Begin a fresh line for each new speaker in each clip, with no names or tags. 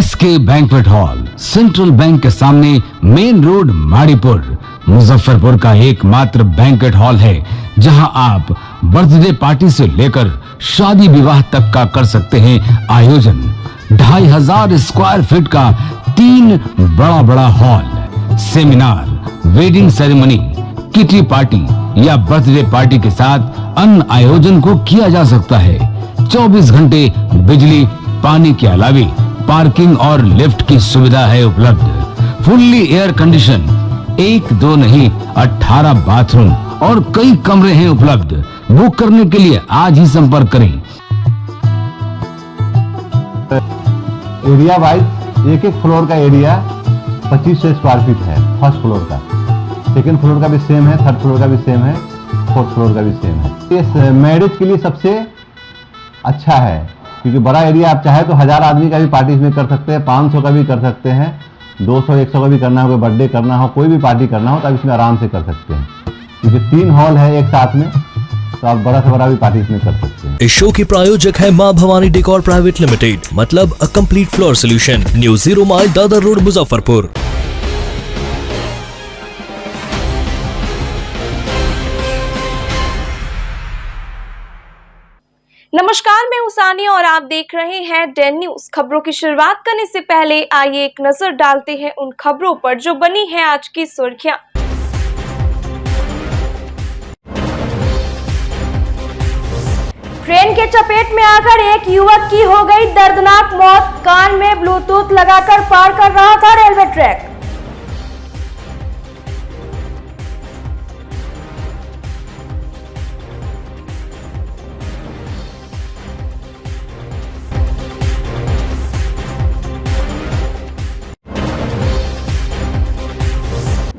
SK banquet hall, central bank के सामने, main road, Maripur, Muzaffarpur का एकमात्र बैंक्वेट हॉल है जहां आप बर्थडे पार्टी से लेकर शादी विवाह तक का कर सकते हैं आयोजन। 2500 स्क्वायर फीट का 3 बड़ा hall, seminar, wedding ceremony, kitty party या बर्थडे पार्टी के साथ अन्य आयोजन को किया जा सकता है। 24 घंटे बिजली पानी के अलावे पार्किंग और लिफ्ट की सुविधा है उपलब्ध। फुल्ली एयर कंडीशन, 1 2 नहीं 18 बाथरूम और कई कमरे हैं उपलब्ध। बुक करने के लिए आज ही संपर्क करें।
एरिया वाइज एक फ्लोर का एरिया 2500 स्क्वायर फीट है। फर्स्ट फ्लोर का, सेकंड फ्लोर का भी सेम है, थर्ड फ्लोर का भी सेम है, फोर्थ फ्लोर का भी सेम है। ये मैरिज के लिए सबसे अच्छा है क्योंकि बड़ा एरिया, आप चाहे तो 1000 आदमी का भी पार्टी इसमें कर सकते हैं, 500 का भी कर सकते हैं, 200 100 का भी करना हो, कोई बर्थडे करना हो, कोई भी पार्टी करना हो तो आप इसमें आराम से कर सकते हैं क्योंकि 3 हॉल है एक साथ में, तो आप बड़ा से बड़ा भी पार्टी इसमें कर सकते हैं।
इस शो के प्रायोजक है मां भवानी डेकोर प्राइवेट लिमिटेड, मतलब a complete floor solution, new 0 mile, Dadar road, Muzaffarpur.
नमस्कार, मैं सानिया और आप देख रहे हैं डेन न्यूज। खबरों की शुरुआत करने से पहले आइए एक नजर डालते हैं उन खबरों पर जो बनी है आज की सुर्खियां। ट्रेन के चपेट में आकर एक युवक की हो गई दर्दनाक मौत। कान में ब्लूटूथ लगाकर पार कर रहा था रेलवे ट्रैक।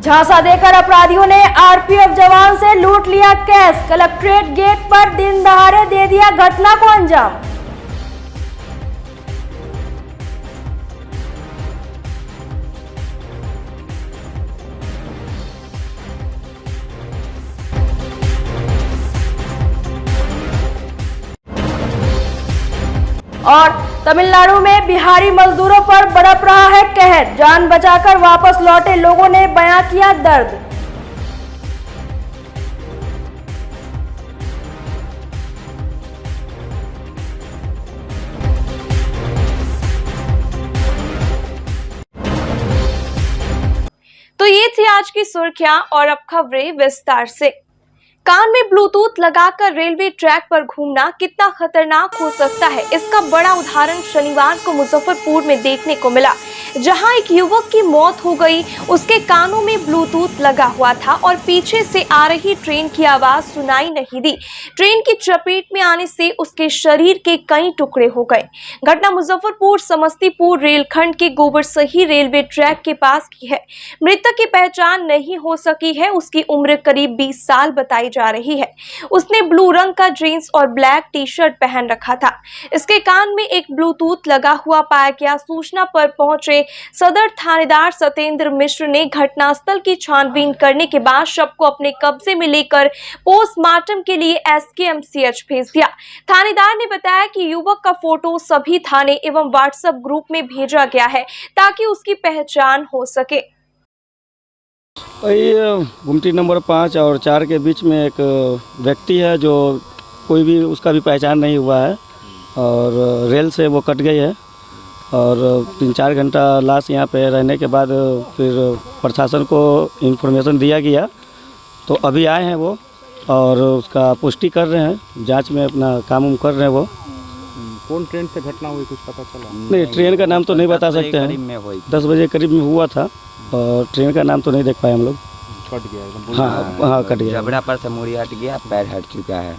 झांसा देकर अपराधियों ने आरपीएफ जवान से लूट लिया कैश। कलेक्ट्रेट गेट पर दिन दहाड़े दे दिया घटना को अंजाम। और तमिलनाडु में बिहारी मजदूरों पर बरप रहा है कहर। जान बचाकर वापस लौटे लोगों ने बयां किया दर्द। तो ये थी आज की सुर्खियां और अब खबरें विस्तार से। कान में ब्लूटूथ लगाकर रेलवे ट्रैक पर घूमना कितना खतरनाक हो सकता है, इसका बड़ा उदाहरण शनिवार को मुजफ्फरपुर में देखने को मिला, जहां एक युवक की मौत हो गई। उसके कानों में ब्लूटूथ लगा हुआ था और पीछे से आ रही ट्रेन की आवाज सुनाई नहीं दी। ट्रेन की चपेट में आने से उसके शरीर के कई टुकड़े हो गए। घटना मुजफ्फरपुर समस्तीपुर रेलखंड के गोबरसही रेलवे ट्रैक के पास की है। मृतक की पहचान नहीं हो सकी है। उसकी उम्र करीब 20 साल बताई जा रही है। उसने ब्लू रंग का जींस और ब्लैक टी शर्ट पहन रखा था। इसके कान में एक ब्लूटूथ लगा हुआ पाया गया। सूचना पर पहुंचे सदर थानेदार सत्येंद्र मिश्र ने घटनास्थल की छानबीन करने के बाद शव को अपने कब्जे में लेकर पोस्टमार्टम के लिए एसकेएमसीएच भेज दिया। थानेदार ने बताया कि युवक का फोटो सभी थाने एवं व्हाट्सएप ग्रुप में भेजा गया है ताकि उसकी पहचान हो सके।
ये गुमटी नंबर 5 और 4 के बीच में एक व्यक्ति है जो कोई भी उसका भी पहचान नहीं हुआ है और रेल से वो कट गई है और 3-4 घंटा लाश यहाँ पे रहने के बाद फिर प्रशासन को इन्फॉर्मेशन दिया गया तो अभी आए हैं वो और उसका पुष्टि कर रहे हैं, जांच में अपना काम कर रहे हैं वो।
कौन ट्रेन से घटना हुई कुछ पता चला?
नहीं, ट्रेन का नाम तो नहीं बता सकते हैं। 10 बजे करीब में हुआ था और ट्रेन का नाम तो नहीं देख पाए हम लोग।
कट गया?
हाँ कट गया।
जबड़ा पर से मूड़ी हट गया, पैर हट चुका है।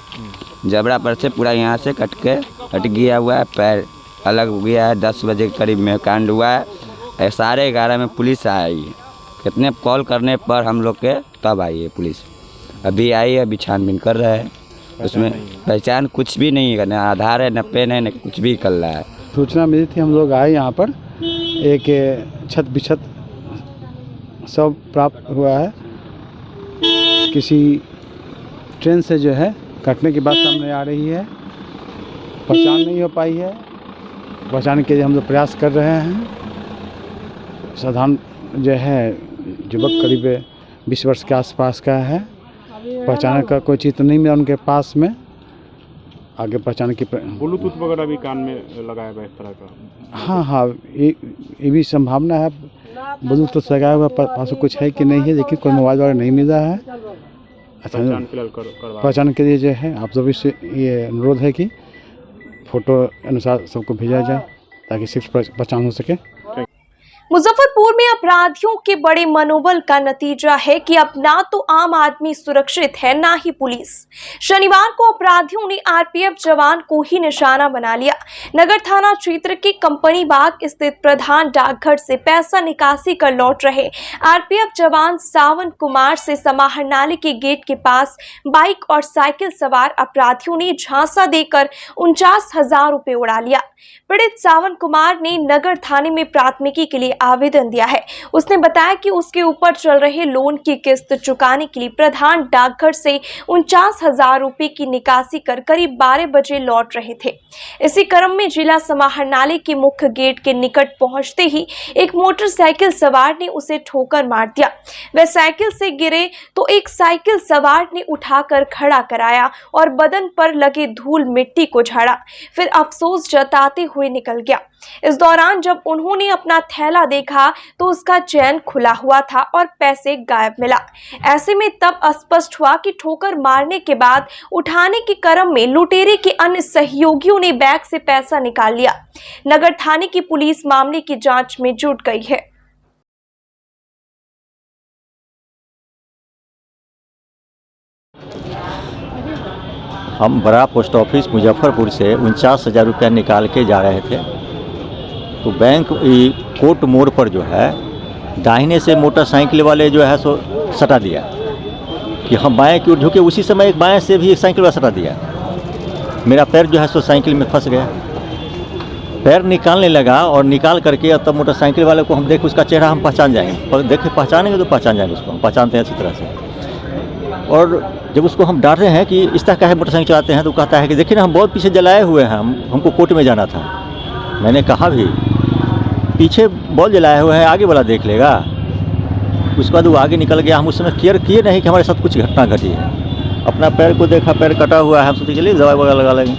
जबड़ा पर से पूरा यहाँ से कट के हट गया हुआ है, पैर अलग हो गया है। 10 बजे के करीब में कांड हुआ है। 11:30 में पुलिस आई है। कितने कॉल करने पर हम लोग के तब आई है पुलिस। अभी आई है, अभी छानबीन कर रहा है। उसमें पहचान कुछ भी नहीं है, न आधार है, न पेन है, न कुछ भी कर रहा है।
सूचना मिली थी, हम लोग आए यहाँ पर। एक छत बिछत सब प्राप्त हुआ है। किसी ट्रेन से जो है कटने की बात सामने आ रही है। पहचान नहीं हो पाई है। पहचानने के लिए हम लोग प्रयास कर रहे हैं। साधारण जो है युवक करीब 20 वर्ष के आसपास का है। पहचान का कोई चीज़ तो नहीं मिला उनके पास में। आगे पहचान की
ब्लूटूथ वगैरह भी कान में लगाया हुआ इस तरह का?
हाँ हाँ, ये भी संभावना है। ब्लूटूथ लगाया हुआ पास कुछ है कि नहीं है, लेकिन कोई मोबाइल वगैरह नहीं मिल रहा है। अच्छा, पहचान के लिए जो है आप सभी से ये अनुरोध है कि फोटो अनुसार सबको भेजा जाए ताकि सिर्फ पहचान हो सके।
मुजफ्फरपुर में अपराधियों के बड़े मनोबल का नतीजा है कि अब ना तो आम आदमी सुरक्षित है ना ही पुलिस। शनिवार को अपराधियों ने आरपीएफ जवान को ही निशाना बना लिया। नगर थाना क्षेत्र के कंपनी बाग स्थित प्रधान डाकघर से पैसा निकासी कर लौट रहे आरपीएफ जवान सावन कुमार से समाहरणालय के गेट के पास बाइक और साइकिल सवार अपराधियों ने झांसा देकर 49,000 रुपए उड़ा लिया। पीड़ित सावन कुमार ने नगर थाने में प्राथमिकी के लिए आवेदन दिया है। उसने बताया कि उसके ऊपर चल रहे लोन की किस्त चुकाने के लिए प्रधान डाकघर से 49,000 रुपए की निकासी कर करीब 12 बजे लौट रहे थे। इसी क्रम में जिला समाहरणालय के मुख्य गेट के निकट पहुंचते ही एक मोटरसाइकिल सवार ने उसे ठोकर मार दिया। वह साइकिल से गिरे तो एक साइकिल सवार ने उठाकर खड़ा कराया और बदन पर लगे धूल मिट्टी को झाड़ा, फिर अफसोस जताते हुए निकल गया। इस दौरान जब उन्होंने अपना थैला देखा तो उसका चैन खुला हुआ था और पैसे गायब मिला। ऐसे में तब स्पष्ट हुआ कि ठोकर मारने के बाद उठाने के क्रम में लुटेरे के अन्य सहयोगियों ने बैग से पैसा निकाल लिया। नगर थाने की पुलिस मामले की जांच में जुट गई है।
हम बड़ा पोस्ट ऑफिस मुजफ्फरपुर से 49,000 रुपया निकाल के जा रहे थे, तो बैंक कोर्ट मोड़ पर जो है दाहिने से मोटरसाइकिल वाले जो है सो सटा दिया कि हम बाएं की ओर झुके। उसी समय एक बाएं से भी एक साइकिल वाला सटा दिया। मेरा पैर जो है सो साइकिल में फंस गया। पैर निकालने लगा और निकाल करके तब मोटरसाइकिल वाले को हम देख उसका चेहरा हम पहचान जाएंगे, देखे पहचानेंगे तो पहचान जाएंगे, उसको हम पहचानते हैं अच्छी तरह से। और जब उसको हम डांट रहे हैं कि इस तरह का है मोटरसाइकिल चलाते हैं, तो कहता है कि देखिए ना हम बहुत पीछे जलाए हुए हैं, हमको कोर्ट में जाना था। मैंने कहा भी पीछे बॉल जलाए हुए हैं, आगे वाला देख लेगा। उसके बाद वो आगे निकल गया। हम उस समय केयर किए नहीं कि हमारे साथ कुछ घटना घटी है। अपना पैर को देखा, पैर कटा हुआ है, हम सोचे चलिए दवाई वगैरह लगा लेंगे।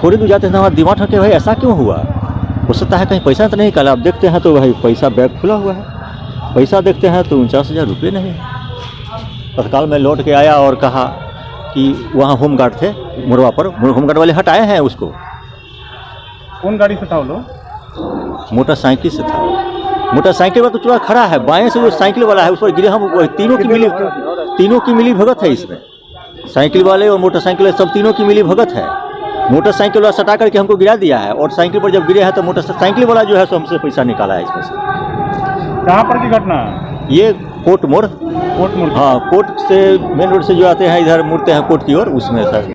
थोड़ी दूर जाते हैं हमारा दिमाग ठके, भाई ऐसा क्यों हुआ, हो सकता है कहीं पैसा तो नहीं निकाला। अब देखते हैं तो भाई पैसा बैग खुला हुआ है। पैसा देखते हैं तो 49,000 रुपये नहीं है। तत्काल में लौट के आया और कहा कि वहाँ होमगार्ड थे मुरवा पर, होमगार्ड वाले हटाए हैं उसको।
कौन गाड़ी से था वो लोग?
मोटरसाइकिल से था। मोटरसाइकिल वाला तो चूड़ा खड़ा है, बाएं से जो साइकिल वाला है उस पर गिरे। हम तीनों की मिली भगत है इसमें। साइकिल वाले और मोटरसाइकिल वाले सब तीनों की मिली भगत है। मोटरसाइकिल वाला सटा करके हमको गिरा दिया है और साइकिल पर जब गिरे हैं तो मोटरसाइकिल वाला जो है सो हमसे पैसा निकाला है इसमें से।
कहाँ पर की घटना है
ये? कोर्ट मोड़। हाँ, कोर्ट से मेन रोड से जो आते हैं इधर मुड़ते हैं कोर्ट की ओर, उसमें सर।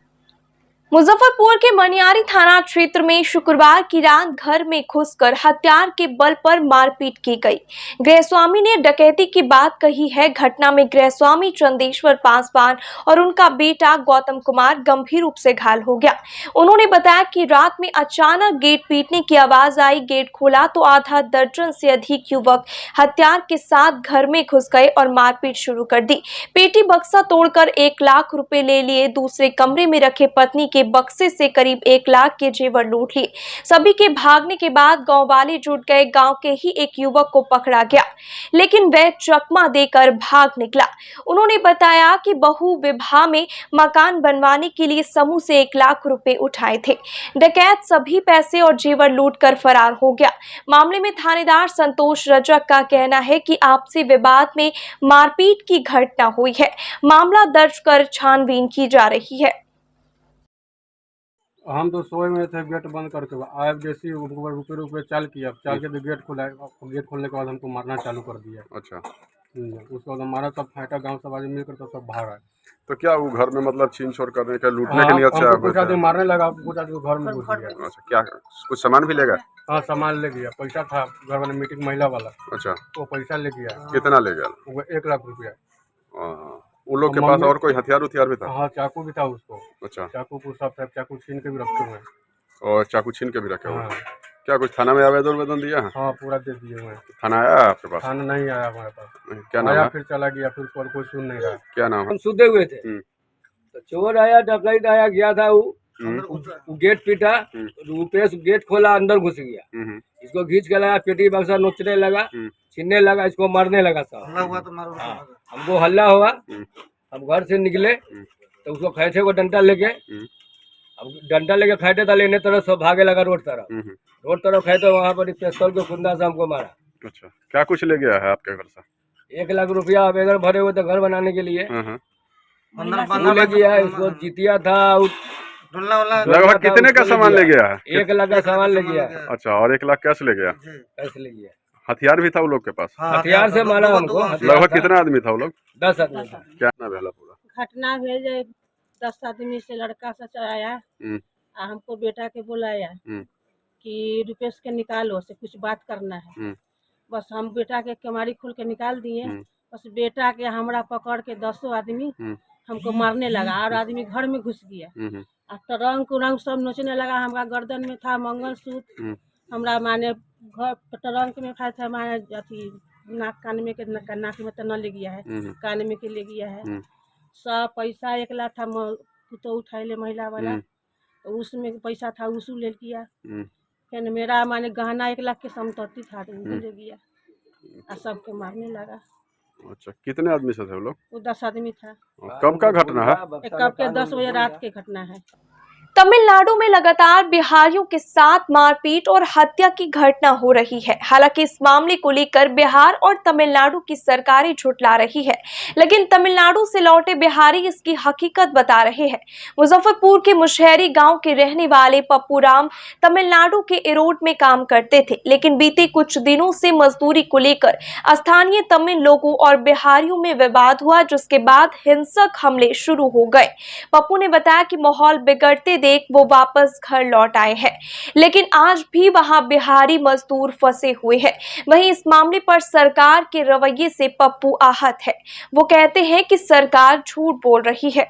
मुजफ्फरपुर के मनियारी थाना क्षेत्र में शुक्रवार की रात घर में घुसकर हथियार के बल पर मारपीट की गई। गृहस्वामी ने डकैती की बात कही है। घटना में गृहस्वामी चंदेश्वर पासवान और उनका बेटा गौतम कुमार गंभीर रूप से घायल हो गया। उन्होंने बताया कि रात में अचानक गेट पीटने की आवाज आई। गेट खोला तो आधा दर्जन से अधिक युवक हथियार के साथ घर में घुस गए और मारपीट शुरू कर दी। पेटी बक्सा तोड़कर 1 लाख रुपए ले लिए। दूसरे कमरे में रखे पत्नी के बक्से से करीब 1 लाख के जेवर लूट लिए। सभी के भागने के बाद गांव वाले जुट गए। गांव के ही एक युवक को पकड़ा गया, लेकिन वह चकमा देकर भाग निकला। उन्होंने बताया कि बहु विवाह में मकान बनवाने के लिए समूह से 1 लाख रुपए उठाए थे। डकैत सभी पैसे और जेवर लूटकर फरार हो गया। मामले में थानेदार संतोष रजक का कहना है कि आपसी विवाद में मारपीट की घटना हुई है। मामला दर्ज कर छानबीन की जा रही है।
हम तो सोए में थे, गेट बंद करके आए, जैसे रुपये चाल किया, चाल के गेट खोला। गेट खोलने के बाद हमको मारना चालू कर दिया।
अच्छा।
उसके बाद हमारा सब फाटा गांव सब आदमी मिलकर तो सब भाग आए।
तो क्या वो घर में मतलब छीन छोड़ करने का, लूटने के नियत से आया?
कुछ आदमी मारने लगा, कुछ आदमी घर में घुस गया।
अच्छा, क्या कुछ सामान भी ले गया?
हाँ, सामान ले गया। पैसा था घर वाले मीटिंग महिला वाला।
अच्छा,
वो पैसा ले गया।
कितना ले गया?
वो 1 लाख रुपया।
उन लोग के पास और कोई हथियार भी था?
हाँ, चाकू भी था उसको।
अच्छा।
चाकू को सब चाकू छीन के भी रखे हुए हैं।
और चाकू छीन के भी रखे हुए
हाँ।
हैं। क्या कुछ थाना में आवेदन दिया है?
हाँ पूरा दे दिए हुए हैं।
थाना आया है आपके पास?
थाना नहीं आया हमारे पास।
क्या नाम
आया
है?
फिर चला गया, फिर कोई सुन नहीं रहा।
क्या नाम है?
हम सोते हुए थे तो चोर आया, डकैत आया, गया था वो गेट पीटा, रुपेश गेट खोला, अंदर घुस गया, इसको खींच के लाया, पेटी बक्सा नोचने लगा, छीनने लगा, इसको मारने लगा साहब। हमको हल्ला हुआ, हम घर से निकले तो उसको खैचे को डंडा लेके, अब डंडा लेके खैटे था, लेने तरफ सब भागे लगा रोड तरफ खैते, वहाँ पर पिस्तौल के खुंदा से हमको मारा।
अच्छा, क्या कुछ ले गया है आपके घर से?
1 लाख रुपया आवेदन भरे हुए थे घर बनाने के लिए, वो ले गया। इसको जीतिया था,
लगभग कितने का सामान ले गया है?
1 लाख का सामान ले गया।
अच्छा, और 1 लाख कैश ले गया?
कैश ले गया।
हथियार भी था वो लोग के पास?
हथियार से मारा हमको।
लगभग कितना आदमी था वो लोग?
10 आदमी था।
क्या नाम है पूरा?
घटना भेजे 10 आदमी से लड़का सच आया, हमको बेटा के बुलाया कि रुपेश के निकालो, से कुछ बात करना है। बस हम बेटा के कमारी खोल के निकाल दिए। बस बेटा के हमरा पकड़ के 10 आदमी हमको मारने लगा, और आदमी घर में घुस गया। टरंक उरंक सब नोचने लगा। हमारा गर्दन में था मंगलसूत्र, हमरा माने घर टरंक में था माने अथी नाक कान में के नाक में तो न ले गया है, कान में के ले गया है। सब पैसा 1 लाख था, तो उठाए ले महिला वाला, तो उसमें पैसा था उसूल ले किया। फिर मेरा माने गहना 1 लाख के संपत्ति था, तो वो ले गया और सबके मारने लगा।
अच्छा, कितने आदमी से थे वो लोग?
वो 10 आदमी था।
कब का घटना है?
कब के 10 बजे रात की घटना है।
तमिलनाडु में लगातार बिहारियों के साथ मारपीट और हत्या की घटना हो रही है। हालांकि इस मामले को लेकर बिहार और तमिलनाडु की सरकारें झुठला रही है, लेकिन तमिलनाडु से लौटे बिहारी इसकी हकीकत बता रहे हैं। मुजफ्फरपुर के मुशहरी गांव के रहने वाले पप्पू राम तमिलनाडु के इरोड में काम करते थे, लेकिन बीते कुछ दिनों से मजदूरी को लेकर स्थानीय तमिल लोगों और बिहारियों में विवाद हुआ, जिसके बाद हिंसक हमले शुरू हो गए। पप्पू ने बताया कि माहौल बिगड़ते देख वो वापस घर लौट आए हैं, लेकिन आज भी वहां बिहारी मजदूर फंसे हुए हैं। वहीं इस मामले पर सरकार के रवैये से पप्पू आहत है। वो कहते हैं कि सरकार झूठ बोल रही है।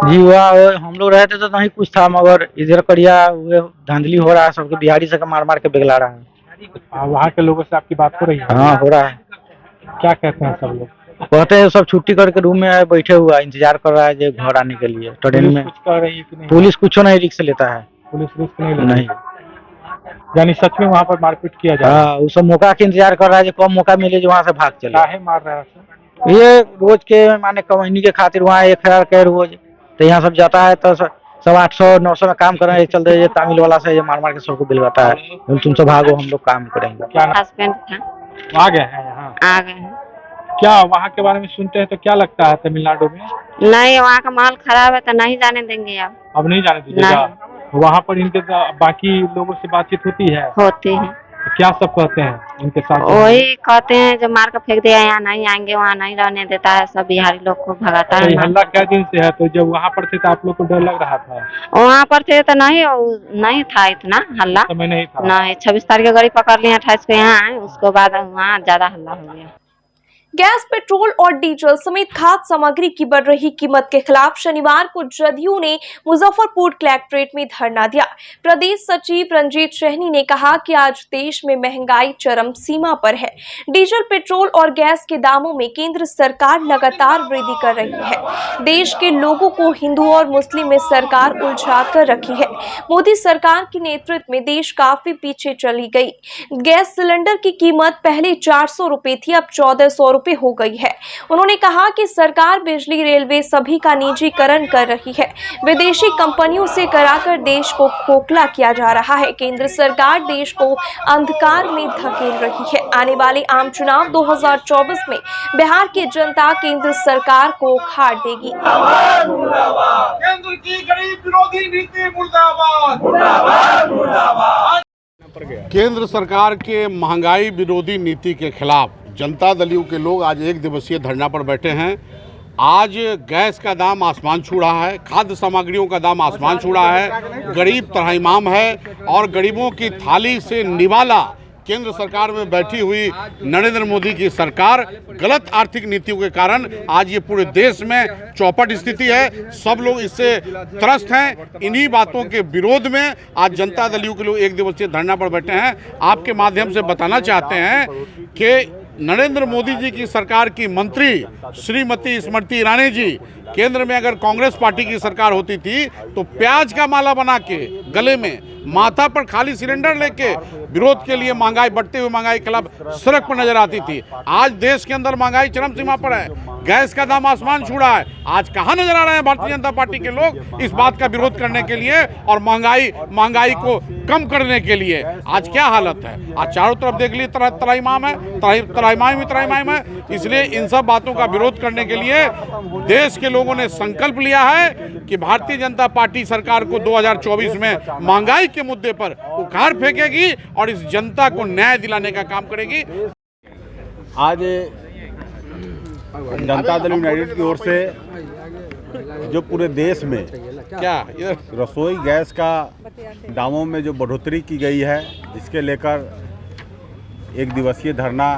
जी वह हम लोग रहते तो नहीं कुछ था, मगर इधर करिया धांधली हो रहा है, सबके बिहारी से मार मार के बिगला रहा है।
वहाँ के लोगों से आपकी बात हो रही है?
हाँ हो रहा है।
क्या कहते हैं सब लोग?
कहते हैं सब छुट्टी करके रूम में बैठे हुआ इंतजार कर रहा है जो घर आने के लिए। ट्रेन में
कुछ कर रही है कि नहीं?
पुलिस कुछ नहीं रिस्क लेता है।
पुलिस रिस्क नहीं, यानी सच में वहाँ पर मारपीट किया जा रहा है?
हाँ, वो सब मौका के इंतजार कर रहा है, जो कम मौका मिले जो वहाँ से भाग चले।
काहे मार रहा है?
ये रोज के माने कमाने के खातिर वहाँ 1000 के रोज, तो यहाँ सब जाता है तो 800-900 में काम कर रहे हैं, चलते ये तमिल वाला से ये मार मार के सबको बिलवाता है, तुम सब भागो हम लोग काम करेंगे।
क्या
हस्बैंड था,
आ गए हैं यहाँ?
आ गए हैं।
क्या वहाँ के बारे में सुनते हैं तो क्या लगता है तमिलनाडु में?
नहीं, वहाँ का माहौल खराब है तो नहीं जाने देंगे।
अब नहीं जाने दीजिएगा? वहाँ पर इनके बाकी लोगों से बातचीत होती है?
होती है।
क्या सब कहते हैं इनके साथ?
वही कहते हैं जो मार कर फेंक दिया, यहाँ नहीं आएंगे, वहाँ नहीं रहने देता है, सब बिहारी लोग को भगाता है।
हल्ला क्या दिन से है? तो जब वहाँ पर थे तो आप लोग को डर लग रहा था?
वहाँ पर थे तो नहीं था इतना हल्ला,
समय नहीं था।
नहीं 26 तारीख को गाड़ी पकड़ लिया, 28 को यहाँ आए, उसके बाद वहाँ ज्यादा हल्ला हो गया।
गैस, पेट्रोल और डीजल समेत खाद्य सामग्री की बढ़ रही कीमत के खिलाफ शनिवार को जदयू ने मुजफ्फरपुर कलेक्ट्रेट में धरना दिया। प्रदेश सचिव रंजीत सहनी ने कहा कि आज देश में महंगाई चरम सीमा पर है। डीजल, पेट्रोल और गैस के दामों में केंद्र सरकार लगातार वृद्धि कर रही है। देश के लोगों को हिंदू और मुस्लिम में सरकार उलझा कर रखी है। मोदी सरकार के नेतृत्व में देश काफी पीछे चली गई। गैस सिलेंडर की कीमत पहले 400 रुपए थी, अब 1400 हो गई है। उन्होंने कहा कि सरकार बिजली, रेलवे सभी का निजीकरण कर रही है। विदेशी कंपनियों से कराकर देश को खोखला किया जा रहा है। केंद्र सरकार देश को अंधकार में धकेल रही है। आने वाले आम चुनाव 2024 में बिहार की जनता केंद्र सरकार को उखाड़ देगी।
केंद्र की गरीब विरोधी नीति मुर्दाबाद, मुर्दाबाद, मुर्दाबाद।
केंद्र सरकार के महंगाई विरोधी नीति के खिलाफ जनता दल यू के लोग आज 1 दिवसीय धरना पर बैठे हैं। आज गैस का दाम आसमान छू रहा है, खाद्य सामग्रियों का दाम आसमान छू रहा है, गरीब त्रहिमाम है और गरीबों की थाली से निवाला केंद्र सरकार में बैठी हुई नरेंद्र मोदी की सरकार गलत आर्थिक नीतियों के कारण आज ये पूरे देश में चौपट स्थिति है। सब लोग इससे त्रस्त हैं। इन्हीं बातों के विरोध में आज जनता दल यू के लोग एक दिवसीय धरना पर बैठे हैं। आपके माध्यम से बताना चाहते हैं कि नरेंद्र मोदी जी की सरकार की मंत्री श्रीमती स्मृति ईरानी जी, केंद्र में अगर कांग्रेस पार्टी की सरकार होती थी तो प्याज का माला बना के गले में, माथा पर खाली सिलेंडर लेके विरोध के लिए, महंगाई बढ़ते हुए महंगाई के खिलाफ सड़क पर नजर आती थी। आज देश के अंदर महंगाई चरम सीमा पर है, गैस का दाम आसमान छू रहा है। आज कहाँ नजर आ रहे हैं भारतीय जनता पार्टी के लोग इस बात का विरोध करने के लिए और महंगाई को कम करने के लिए? आज क्या हालत है? आज चारों तरफ देख लीजिए तराईमाम है, तराईमाम है। इसलिए इन सब बातों का विरोध करने के लिए देश के लोगों ने संकल्प लिया है कि भारतीय जनता पार्टी सरकार को 2024 में महंगाई के मुद्दे पर उखाड़ फेंकेगी और इस जनता को न्याय दिलाने का काम करेगी।
आज जनता दल यूनाइटेड की ओर से जो पूरे देश में रसोई गैस का दामों में जो बढ़ोतरी की गई है, जिसके लेकर एक दिवसीय धरना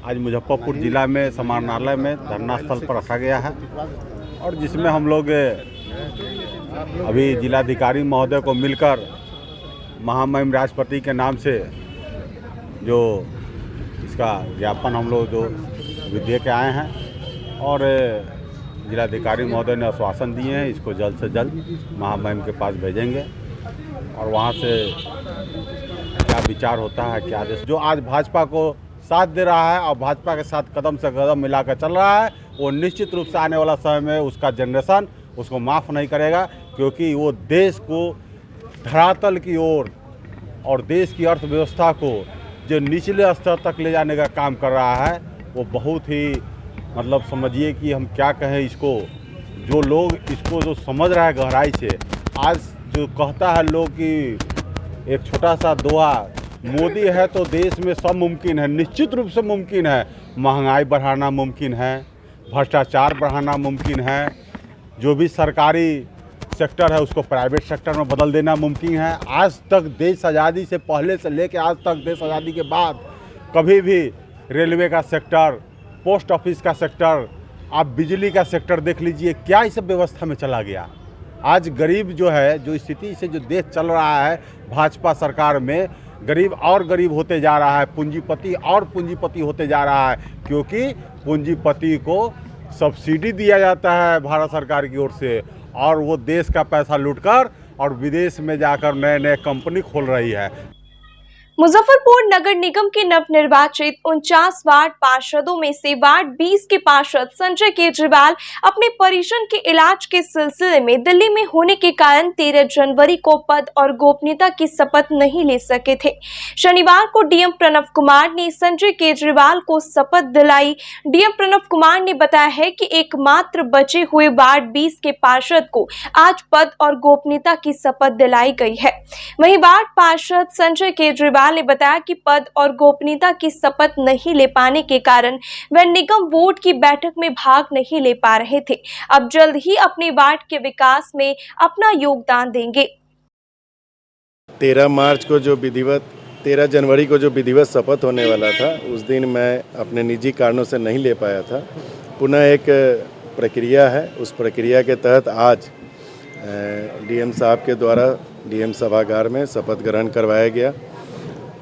आज मुजफ्फरपुर जिला में समाहरणालय में धरना स्थल पर रखा गया है और जिसमें हम लोग अभी जिलाधिकारी महोदय को मिलकर महामहिम राष्ट्रपति के नाम से जो इसका ज्ञापन हम लोग जो अभी दे के आए हैं और जिलाधिकारी महोदय ने आश्वासन दिए हैं इसको जल्द से जल्द महामहिम के पास भेजेंगे और वहाँ से क्या विचार होता है, क्या आदेश जो आज भाजपा को साथ दे रहा है और भाजपा के साथ कदम से कदम मिलाकर चल रहा है, वो निश्चित रूप से आने वाला समय में उसका जनरेशन उसको माफ़ नहीं करेगा, क्योंकि वो देश को धरातल की ओर और देश की अर्थव्यवस्था को जो निचले स्तर तक ले जाने का काम कर रहा है, वो बहुत ही मतलब समझिए कि हम क्या कहें इसको, जो लोग इसको जो समझ रहा है गहराई से, आज जो कहता है लोग कि एक छोटा सा दोहा, मोदी है तो देश में सब मुमकिन है। निश्चित रूप से मुमकिन है, महंगाई बढ़ाना मुमकिन है, भ्रष्टाचार बढ़ाना मुमकिन है, जो भी सरकारी सेक्टर है उसको प्राइवेट सेक्टर में बदल देना मुमकिन है। आज तक देश आज़ादी से पहले से लेकर आज तक देश आज़ादी के बाद कभी भी रेलवे का सेक्टर, पोस्ट ऑफिस का सेक्टर, आप बिजली का सेक्टर देख लीजिए, क्या इस व्यवस्था में चला गया। आज गरीब जो है, जो स्थिति से जो देश चल रहा है भाजपा सरकार में, गरीब और गरीब होते जा रहा है, पूंजीपति और पूंजीपति होते जा रहा है, क्योंकि पूंजीपति को सब्सिडी दिया जाता है भारत सरकार की ओर से और वो देश का पैसा लूटकर और विदेश में जाकर नए नए कंपनी खोल रही है।
मुजफ्फरपुर नगर निगम के नवनिर्वाचित 49 वार्ड पार्षदों में से वार्ड 20 के पार्षद संजय केजरीवाल अपने परिजन के इलाज के सिलसिले में दिल्ली में होने के कारण 13 जनवरी को पद और गोपनीयता की शपथ नहीं ले सके थे। शनिवार को डीएम प्रणव कुमार ने संजय केजरीवाल को शपथ दिलाई। डीएम प्रणव कुमार ने बताया है कि एकमात्र बचे हुए वार्ड 20 के पार्षद को आज पद और गोपनीयता की शपथ दिलाई गई है। वहीं वार्ड पार्षद संजय केजरीवाल ने बताया कि पद और गोपनीयता की शपथ नहीं ले पाने के कारण वह निगम बोर्ड की बैठक में भाग नहीं ले पा रहे थे। अब जल्द ही अपने वार्ड के विकास में अपना योगदान देंगे।
13 जनवरी को जो विधिवत शपथ होने वाला था, उस दिन मैं अपने निजी कारणों से नहीं ले पाया था। पुनः एक प्रक्रिया है, उस प्रक्रिया के तहत आज डीएम साहब के द्वारा डीएम सभागार में शपथ ग्रहण करवाया गया।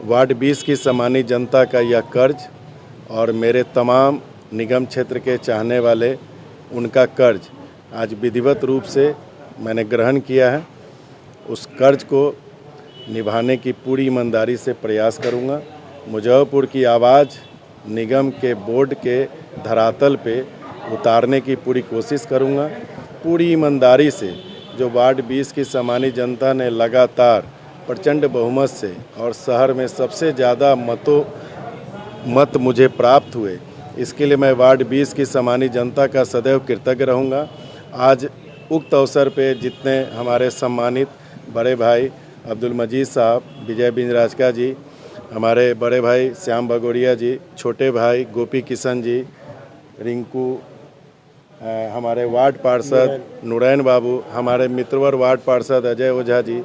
वार्ड 20 की सम्मानित जनता का यह कर्ज और मेरे तमाम निगम क्षेत्र के चाहने वाले उनका कर्ज आज विधिवत रूप से मैंने ग्रहण किया है। उस कर्ज को निभाने की पूरी ईमानदारी से प्रयास करूंगा। मुजफ्फरपुर की आवाज़ निगम के बोर्ड के धरातल पे उतारने की पूरी कोशिश करूंगा। पूरी ईमानदारी से जो वार्ड 20 की सम्मानित जनता ने लगातार प्रचंड बहुमत से और शहर में सबसे ज़्यादा मत मुझे प्राप्त हुए, इसके लिए मैं वार्ड 20 की सम्मानित जनता का सदैव कृतज्ञ रहूँगा। आज उक्त अवसर पे जितने हमारे सम्मानित बड़े भाई अब्दुल मजीद साहब, विजय बिंजराजका जी, हमारे बड़े भाई श्याम भगोरिया जी, छोटे भाई गोपी किशन जी, रिंकू, हमारे वार्ड पार्षद नुरैन बाबू, हमारे मित्रवर वार्ड पार्षद अजय ओझा जी,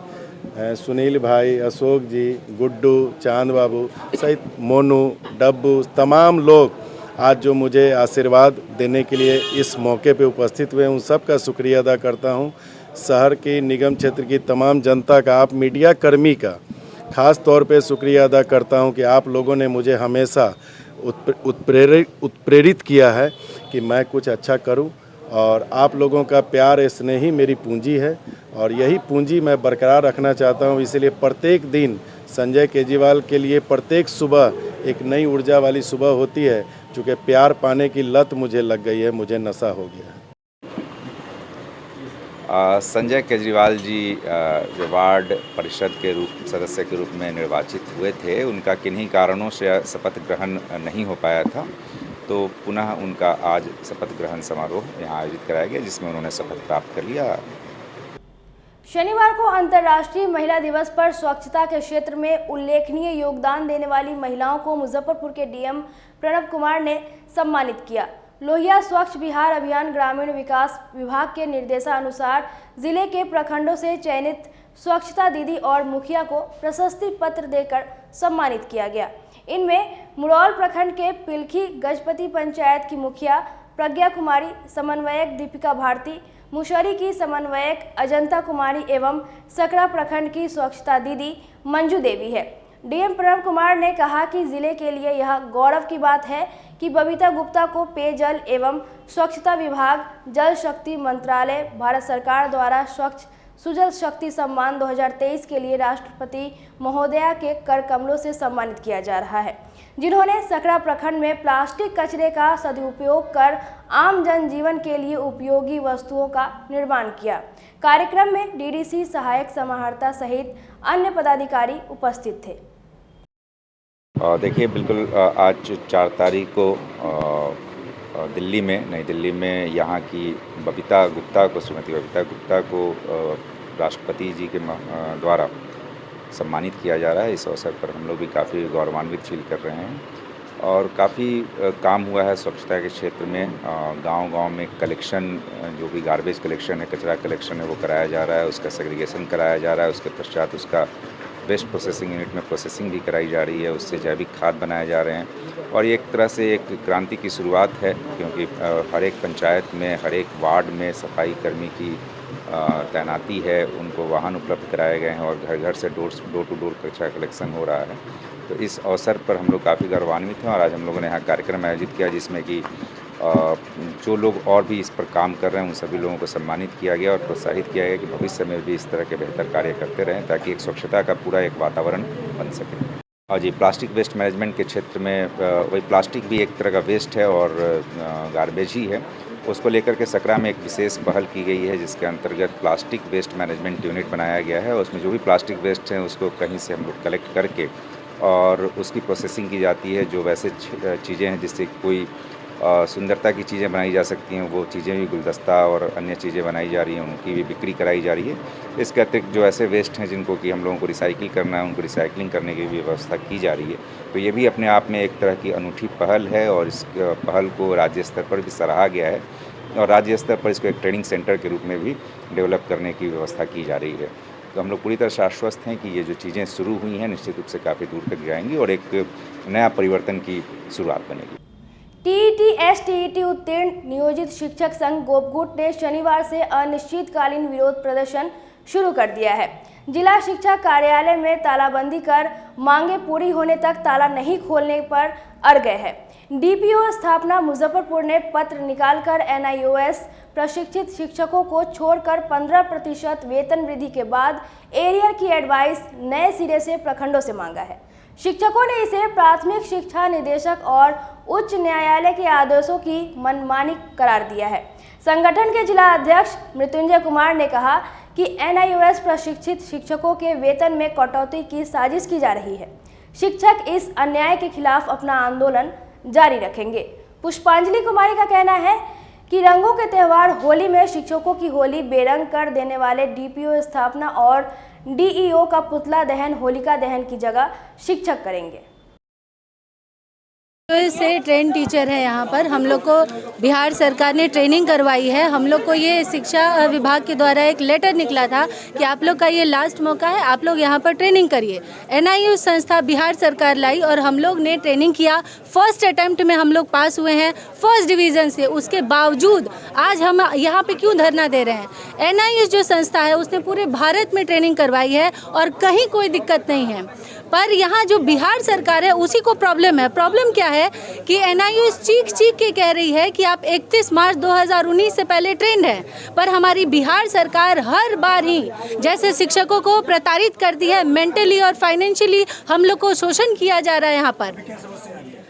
सुनील भाई, अशोक जी, गुड्डू, चांद बाबू सहित मोनू, डब्बू, तमाम लोग आज जो मुझे आशीर्वाद देने के लिए इस मौके पे उपस्थित हुए, उन सब का शुक्रिया अदा करता हूं। शहर की, निगम क्षेत्र की तमाम जनता का, आप मीडिया कर्मी का ख़ास तौर पे शुक्रिया अदा करता हूं कि आप लोगों ने मुझे हमेशा उत्प्रेरित किया है कि मैं कुछ अच्छा करूं, और आप लोगों का प्यार, स्नेह ही मेरी पूंजी है और यही पूंजी मैं बरकरार रखना चाहता हूं। इसलिए प्रत्येक दिन संजय केजरीवाल के लिए प्रत्येक सुबह एक नई ऊर्जा वाली सुबह होती है। चूँकि प्यार पाने की लत मुझे लग गई है, मुझे नशा हो गया है।
संजय केजरीवाल जी जो वार्ड परिषद के सदस्य के रूप में निर्वाचित हुए थे, उनका किन्हीं कारणों से शपथ ग्रहण नहीं हो पाया था, तो पुनः उनका आज शपथ ग्रहण समारोह यहाँ आयोजित कराया गया, जिसमें उन्होंने शपथ प्राप्त कर लिया।
शनिवार को अंतर्राष्ट्रीय महिला दिवस पर स्वच्छता के क्षेत्र में उल्लेखनीय योगदान देने वाली महिलाओं को मुजफ्फरपुर के डीएम प्रणव कुमार ने सम्मानित किया। लोहिया स्वच्छ बिहार अभियान ग्रामीण विकास विभाग के निर्देशानुसार जिले के प्रखंडों से चयनित स्वच्छता दीदी और मुखिया को प्रशस्ति पत्र देकर सम्मानित किया गया। इनमें मुरौल प्रखंड के पिलखी गजपति पंचायत की मुखिया प्रज्ञा कुमारी, समन्वयक दीपिका भारती, मुशरी की समन्वयक अजंता कुमारी एवं सकरा प्रखंड की स्वच्छता दीदी मंजू देवी है। डीएम प्रणव कुमार ने कहा कि जिले के लिए यह गौरव की बात है कि बबीता गुप्ता को पेयजल एवं स्वच्छता विभाग, जल शक्ति मंत्रालय, भारत सरकार द्वारा स्वच्छ सुजल शक्ति सम्मान 2023 के लिए राष्ट्रपति महोदया के कर कमलों से सम्मानित किया जा रहा है, जिन्होंने सकरा प्रखंड में प्लास्टिक कचरे का सदुपयोग कर आम जनजीवन के लिए उपयोगी वस्तुओं का निर्माण किया। कार्यक्रम में डीडीसी, सहायक समाहर्ता सहित अन्य पदाधिकारी उपस्थित थे।
देखिए, बिल्कुल आज 4 तारीख को दिल्ली में, नई दिल्ली में यहाँ की बबीता गुप्ता को, श्रीमती बबीता गुप्ता को राष्ट्रपति जी के द्वारा सम्मानित किया जा रहा है। इस अवसर पर हम लोग भी काफ़ी गौरवान्वित फील कर रहे हैं और काफ़ी काम हुआ है स्वच्छता के क्षेत्र में। गांव-गांव में कलेक्शन, जो भी गार्बेज कलेक्शन है, कचरा कलेक्शन है, वो कराया जा रहा है, उसका सेग्रीगेशन कराया जा रहा है। उसके पश्चात उसका वेस्ट प्रोसेसिंग यूनिट में प्रोसेसिंग भी कराई जा रही है, उससे जैविक खाद बनाए जा रहे हैं और ये एक तरह से एक क्रांति की शुरुआत है, क्योंकि हर एक पंचायत में, हर एक वार्ड में सफाई कर्मी की तैनाती है, उनको वाहन उपलब्ध कराए गए हैं और घर घर से डोर टू डोर कचरा कलेक्शन हो रहा है। तो इस अवसर पर हम लोग काफ़ी गौरवान्वित हैं और आज हम लोगों ने यहाँ कार्यक्रम आयोजित किया, जिसमें कि जो लोग और भी इस पर काम कर रहे हैं उन सभी लोगों को सम्मानित किया गया और प्रोत्साहित किया गया कि भविष्य में भी इस तरह के बेहतर कार्य करते रहें, ताकि एक स्वच्छता का पूरा एक वातावरण बन सके। और जी, प्लास्टिक वेस्ट मैनेजमेंट के क्षेत्र में वही प्लास्टिक भी एक तरह का वेस्ट है और गार्बेज ही है, उसको लेकर के सकरा में एक विशेष पहल की गई है, जिसके अंतर्गत प्लास्टिक वेस्ट मैनेजमेंट यूनिट बनाया गया है। उसमें जो भी प्लास्टिक वेस्ट हैं उसको कहीं से हम लोग कलेक्ट करके और उसकी प्रोसेसिंग की जाती है। जो वैसे चीज़ें हैं जिससे कोई सुंदरता की चीज़ें बनाई जा सकती हैं, वो चीज़ें भी, गुलदस्ता और अन्य चीज़ें बनाई जा रही हैं, उनकी भी बिक्री कराई जा रही है। इसके अतिरिक्त जो ऐसे वेस्ट हैं जिनको कि हम लोगों को रिसाइकिल करना है, उनको रिसाइकलिंग करने की भी व्यवस्था की जा रही है। तो ये भी अपने आप में एक तरह की अनूठी पहल है और इस पहल को राज्य स्तर पर भी सराहा गया है और राज्य स्तर पर इसको एक ट्रेनिंग सेंटर के रूप में भी डेवलप करने की व्यवस्था की जा रही है। तो हम लोग पूरी तरह से आश्वस्त हैं कि ये जो चीज़ें शुरू हुई हैं निश्चित रूप से काफ़ी दूर तक जाएंगी और एक नया परिवर्तन की शुरुआत बनेगी।
टीईटी-एसटीईटी उत्तीर्ण नियोजित शिक्षक संघ गोपगुट ने शनिवार से अनिश्चितकालीन विरोध प्रदर्शन शुरू कर दिया है। जिला शिक्षा कार्यालय में तालाबंदी कर मांगे पूरी होने तक ताला नहीं खोलने पर अड़ गए हैं। डीपीओ स्थापना मुजफ्फरपुर ने पत्र निकालकर एनआईओएस प्रशिक्षित शिक्षकों को छोड़कर 15% वेतन वृद्धि के बाद एरियर की एडवाइस नए सिरे से प्रखंडों से मांगा है। शिक्षकों ने इसे प्राथमिक शिक्षा निदेशक और उच्च न्यायालय के आदेशों की मनमानी करार दिया है। संगठन के जिला अध्यक्ष मृत्युंजय कुमार ने कहा कि एनआईओएस प्रशिक्षित शिक्षकों के वेतन में कटौती की साजिश की जा रही है। शिक्षक इस अन्याय के खिलाफ अपना आंदोलन जारी रखेंगे। पुष्पांजलि कुमारी का कहना है कि रंगों के त्यौहार होली में शिक्षकों की होली बेरंग कर देने वाले डीपीओ स्थापना और डीईओ का पुतला दहन होलिका दहन की जगह शिक्षक करेंगे।
से ट्रेन टीचर है यहाँ पर। हम लोग को बिहार सरकार ने ट्रेनिंग करवाई है। हम लोग को ये शिक्षा विभाग के द्वारा एक लेटर निकला था कि आप लोग का ये लास्ट मौका है, आप लोग यहाँ पर ट्रेनिंग करिए। NIU संस्था बिहार सरकार लाई और हम लोग ने ट्रेनिंग किया। फर्स्ट अटेम्प्ट में हम लोग पास हुए हैं, फर्स्ट डिवीज़न से। उसके बावजूद आज हम यहाँ पे क्यों धरना दे रहे हैं? NIU जो संस्था है उसने पूरे भारत में ट्रेनिंग करवाई है और कहीं कोई दिक्कत नहीं है, पर यहाँ जो बिहार सरकार है उसी को प्रॉब्लम है। प्रॉब्लम क्या है कि NIU चीख के कह रही है कि आप 31 मार्च 2019 से पहले ट्रेंड है, पर हमारी बिहार सरकार हर बार ही जैसे शिक्षकों को प्रताड़ित करती है, मेंटली और फाइनेंशियली हम लोग को शोषण किया जा रहा है। यहाँ पर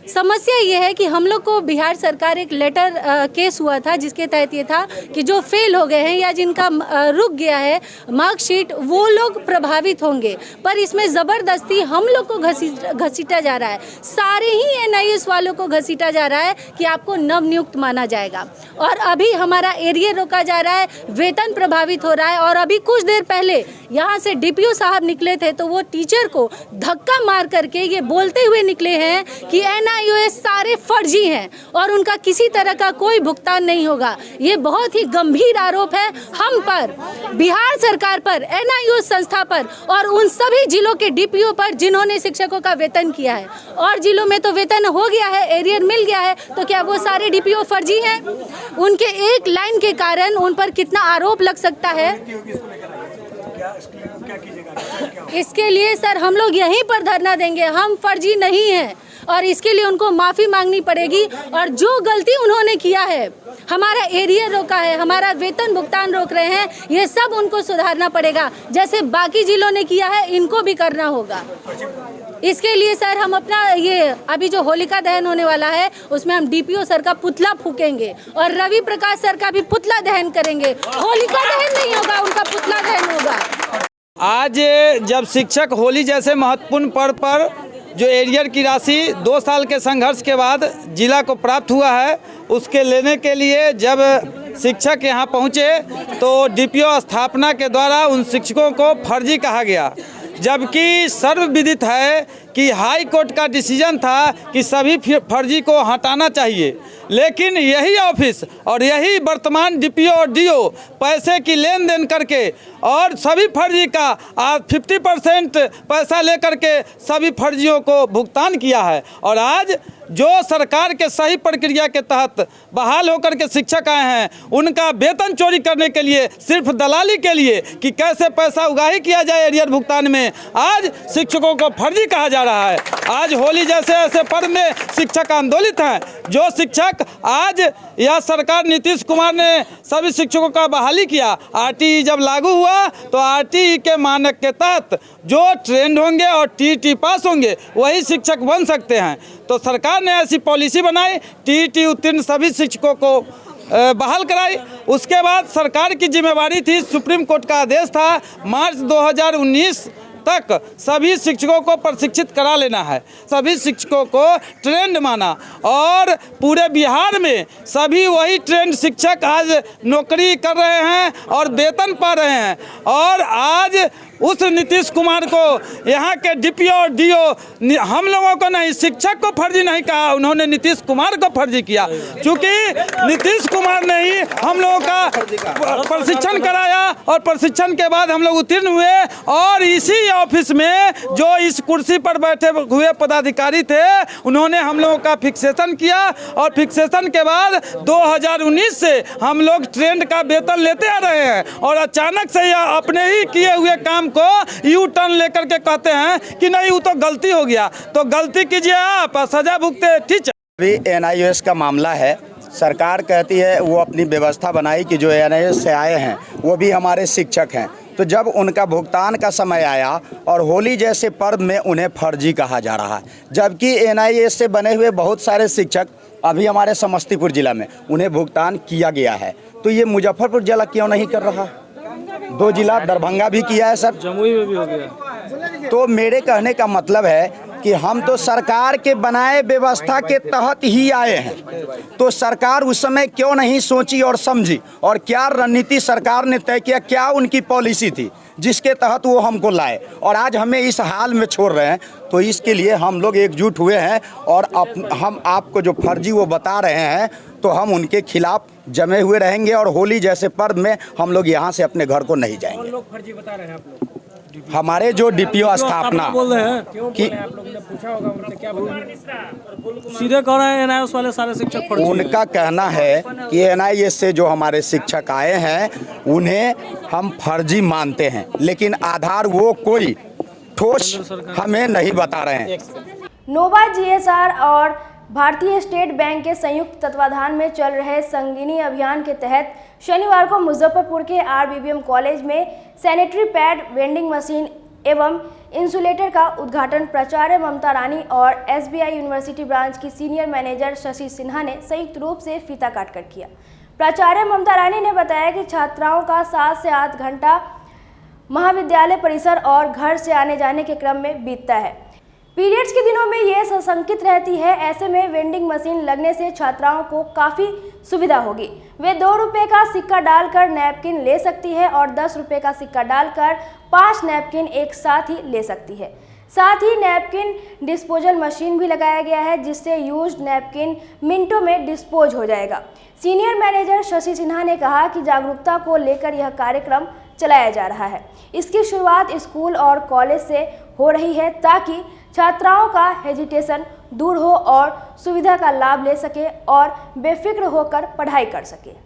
समस्या ये है कि हम लोग को बिहार सरकार एक लेटर केस हुआ था जिसके तहत ये था कि जो फेल हो गए हैं या जिनका रुक गया है मार्कशीट वो लोग प्रभावित होंगे, पर इसमें ज़बरदस्ती हम लोग को घसीटा जा रहा है। सारे ही NIS वालों को घसीटा जा रहा है कि आपको नवनियुक्त माना जाएगा और अभी हमारा एरियर रोका जा रहा है, वेतन प्रभावित हो रहा है। और अभी कुछ देर पहले यहाँ से DPO साहब निकले थे तो वो टीचर को धक्का मार करके ये बोलते हुए निकले हैं कि NIOS सारे फर्जी हैं और उनका किसी तरह का कोई भुगतान नहीं होगा। ये बहुत ही गंभीर आरोप है हम पर, बिहार सरकार पर, NIOS संस्था पर और उन सभी जिलों के DPO पर जिन्होंने शिक्षकों का वेतन किया है। और जिलों में तो वेतन हो गया है, एरियर मिल गया है, तो क्या वो सारे DPO फर्जी हैं? उनके एक लाइन के कारण उन पर कितना आरोप लग सकता है? इसके लिए सर हम लोग यहीं पर धरना देंगे। हम फर्जी नहीं हैं और इसके लिए उनको माफ़ी मांगनी पड़ेगी। और जो गलती उन्होंने किया है, हमारा एरियर रोका है, हमारा वेतन भुगतान रोक रहे हैं, ये सब उनको सुधारना पड़ेगा। जैसे बाकी जिलों ने किया है इनको भी करना होगा। इसके लिए सर हम अपना ये अभी जो होलिका दहन होने वाला है उसमें हम DPO सर का पुतला फूकेंगे और रवि प्रकाश सर का भी पुतला दहन करेंगे। होलिका दहन नहीं होगा, उनका पुतला दहन होगा।
आज जब शिक्षक होली जैसे महत्वपूर्ण पर्व पर जो एरियर की राशि 2 साल के संघर्ष के बाद जिला को प्राप्त हुआ है, उसके लेने के लिए जब शिक्षक यहाँ पहुँचे तो DPO स्थापना के द्वारा उन शिक्षकों को फर्जी कहा गया, जबकि सर्वविदित है कि हाई कोर्ट का डिसीजन था कि सभी फर्जी को हटाना चाहिए। लेकिन यही ऑफिस और यही वर्तमान DPO और DO पैसे की लेन देन करके और सभी फर्जी का 50% पैसा लेकर के सभी फर्जियों को भुगतान किया है। और आज जो सरकार के सही प्रक्रिया के तहत बहाल होकर के शिक्षक आए हैं, उनका वेतन चोरी करने के लिए, सिर्फ दलाली के लिए कि कैसे पैसा उगाही किया जाए एरियर भुगतान में, आज शिक्षकों को फर्जी कहा जा रहा है। आज होली जैसे ऐसे पर्व में शिक्षक आंदोलित हैं। जो शिक्षक आज यह सरकार नीतीश कुमार ने सभी शिक्षकों का बहाली किया, RTE जब लागू हुआ तो RTE के मानक के तहत जो ट्रेंड होंगे और TET पास होंगे वही शिक्षक बन सकते हैं। तो सरकार ने ऐसी पॉलिसी बनाई, TET उत्तीर्ण सभी शिक्षकों को बहाल कराई। उसके बाद सरकार की जिम्मेवारी थी, सुप्रीम कोर्ट का आदेश था, मार्च 2019 तक सभी शिक्षकों को प्रशिक्षित करा लेना है। सभी शिक्षकों को ट्रेंड माना और पूरे बिहार में सभी वही ट्रेंड शिक्षक आज नौकरी कर रहे हैं और वेतन पा रहे हैं। और आज उस नीतीश कुमार को यहाँ के DPO और DO हम लोगों को नहीं, शिक्षक को फर्जी नहीं कहा, उन्होंने नीतीश कुमार को फर्जी किया, क्योंकि नीतीश कुमार ने ही हम लोगों का प्रशिक्षण कराया और प्रशिक्षण के बाद हम लोग उत्तीर्ण हुए। और इसी ऑफिस में जो इस कुर्सी पर बैठे हुए पदाधिकारी थे उन्होंने हम लोगों का फिक्सेशन किया और फिक्सेशन के बाद 2019 से हम लोग ट्रेंड का वेतन लेते आ रहे हैं। और अचानक से यह अपने ही किए हुए काम को यू टर्न लेकर के कहते हैं कि नहीं वो तो गलती हो गया। तो गलती कीजिए आप, सजा भुगते, ठीक है।
अभी NIOS का मामला है, सरकार कहती है वो अपनी व्यवस्था बनाई कि जो NIOS से आए हैं वो भी हमारे शिक्षक हैं। तो जब उनका भुगतान का समय आया और होली जैसे पर्व में उन्हें फर्जी कहा जा रहा है, जबकि NIOS से बने हुए बहुत सारे शिक्षक अभी हमारे समस्तीपुर जिला में उन्हें भुगतान किया गया है। तो ये मुजफ्फरपुर जिला क्यों नहीं कर रहा? 2 जिला दरभंगा भी किया है सर, जमुई में भी हो गया। तो मेरे कहने का मतलब है कि हम तो सरकार के बनाए व्यवस्था के तहत ही आए हैं, तो सरकार उस समय क्यों नहीं सोची और समझी, और क्या रणनीति सरकार ने तय किया, क्या उनकी पॉलिसी थी जिसके तहत वो हमको लाए और आज हमें इस हाल में छोड़ रहे हैं। तो इसके लिए हम लोग एकजुट हुए हैं और हम आपको जो फर्जी वो बता रहे हैं तो हम उनके खिलाफ जमे हुए रहेंगे और होली जैसे पर्व में हम लोग यहाँ से अपने घर को नहीं जाएंगे।
कौन लोग फर्जी बता रहे हैं आप लोग?
हमारे जो डीपीओ स्थापना
बोल रहे हैं कि आप लोगों ने पूछा होगा उनसे, क्या बोले? सीधे कह रहे हैं एनआईएस वाले सारे शिक्षक फर्जी हैं।
उनका कहना है कि एनआईएस से जो हमारे शिक्षक आए हैं उन्हें हम फर्जी मानते हैं, लेकिन आधार वो कोई ठोस हमें नहीं बता रहे हैं।
नोवा जीएसआर और भारतीय स्टेट बैंक के संयुक्त तत्वाधान में चल रहे संगिनी अभियान के तहत शनिवार को मुजफ्फरपुर के आरबीबीएम कॉलेज में सैनिटरी पैड, वेंडिंग मशीन एवं इंसुलेटर का उद्घाटन प्राचार्य ममता रानी और एसबीआई यूनिवर्सिटी ब्रांच की सीनियर मैनेजर शशि सिन्हा ने संयुक्त रूप से फीता काटकर किया। प्राचार्य ममता रानी ने बताया कि छात्राओं का 7 से 8 घंटा महाविद्यालय परिसर और घर से आने जाने के क्रम में बीतता है। पीरियड्स के दिनों में ये सशंकित रहती है, ऐसे में वेंडिंग मशीन लगने से छात्राओं को काफ़ी सुविधा होगी। वे 2 रुपये का सिक्का डालकर नैपकिन ले सकती है और 10 रुपये का सिक्का डालकर 5 नैपकिन एक साथ ही ले सकती है। साथ ही नैपकिन डिस्पोजल मशीन भी लगाया गया है, जिससे यूज्ड नैपकिन मिनटों में डिस्पोज हो जाएगा। सीनियर मैनेजर शशि सिन्हा ने कहा कि जागरूकता को लेकर यह कार्यक्रम चलाया जा रहा है। इसकी शुरुआत स्कूल और कॉलेज से हो रही है ताकि छात्राओं का हेजिटेशन दूर हो और सुविधा का लाभ ले सके और बेफिक्र होकर पढ़ाई कर सके।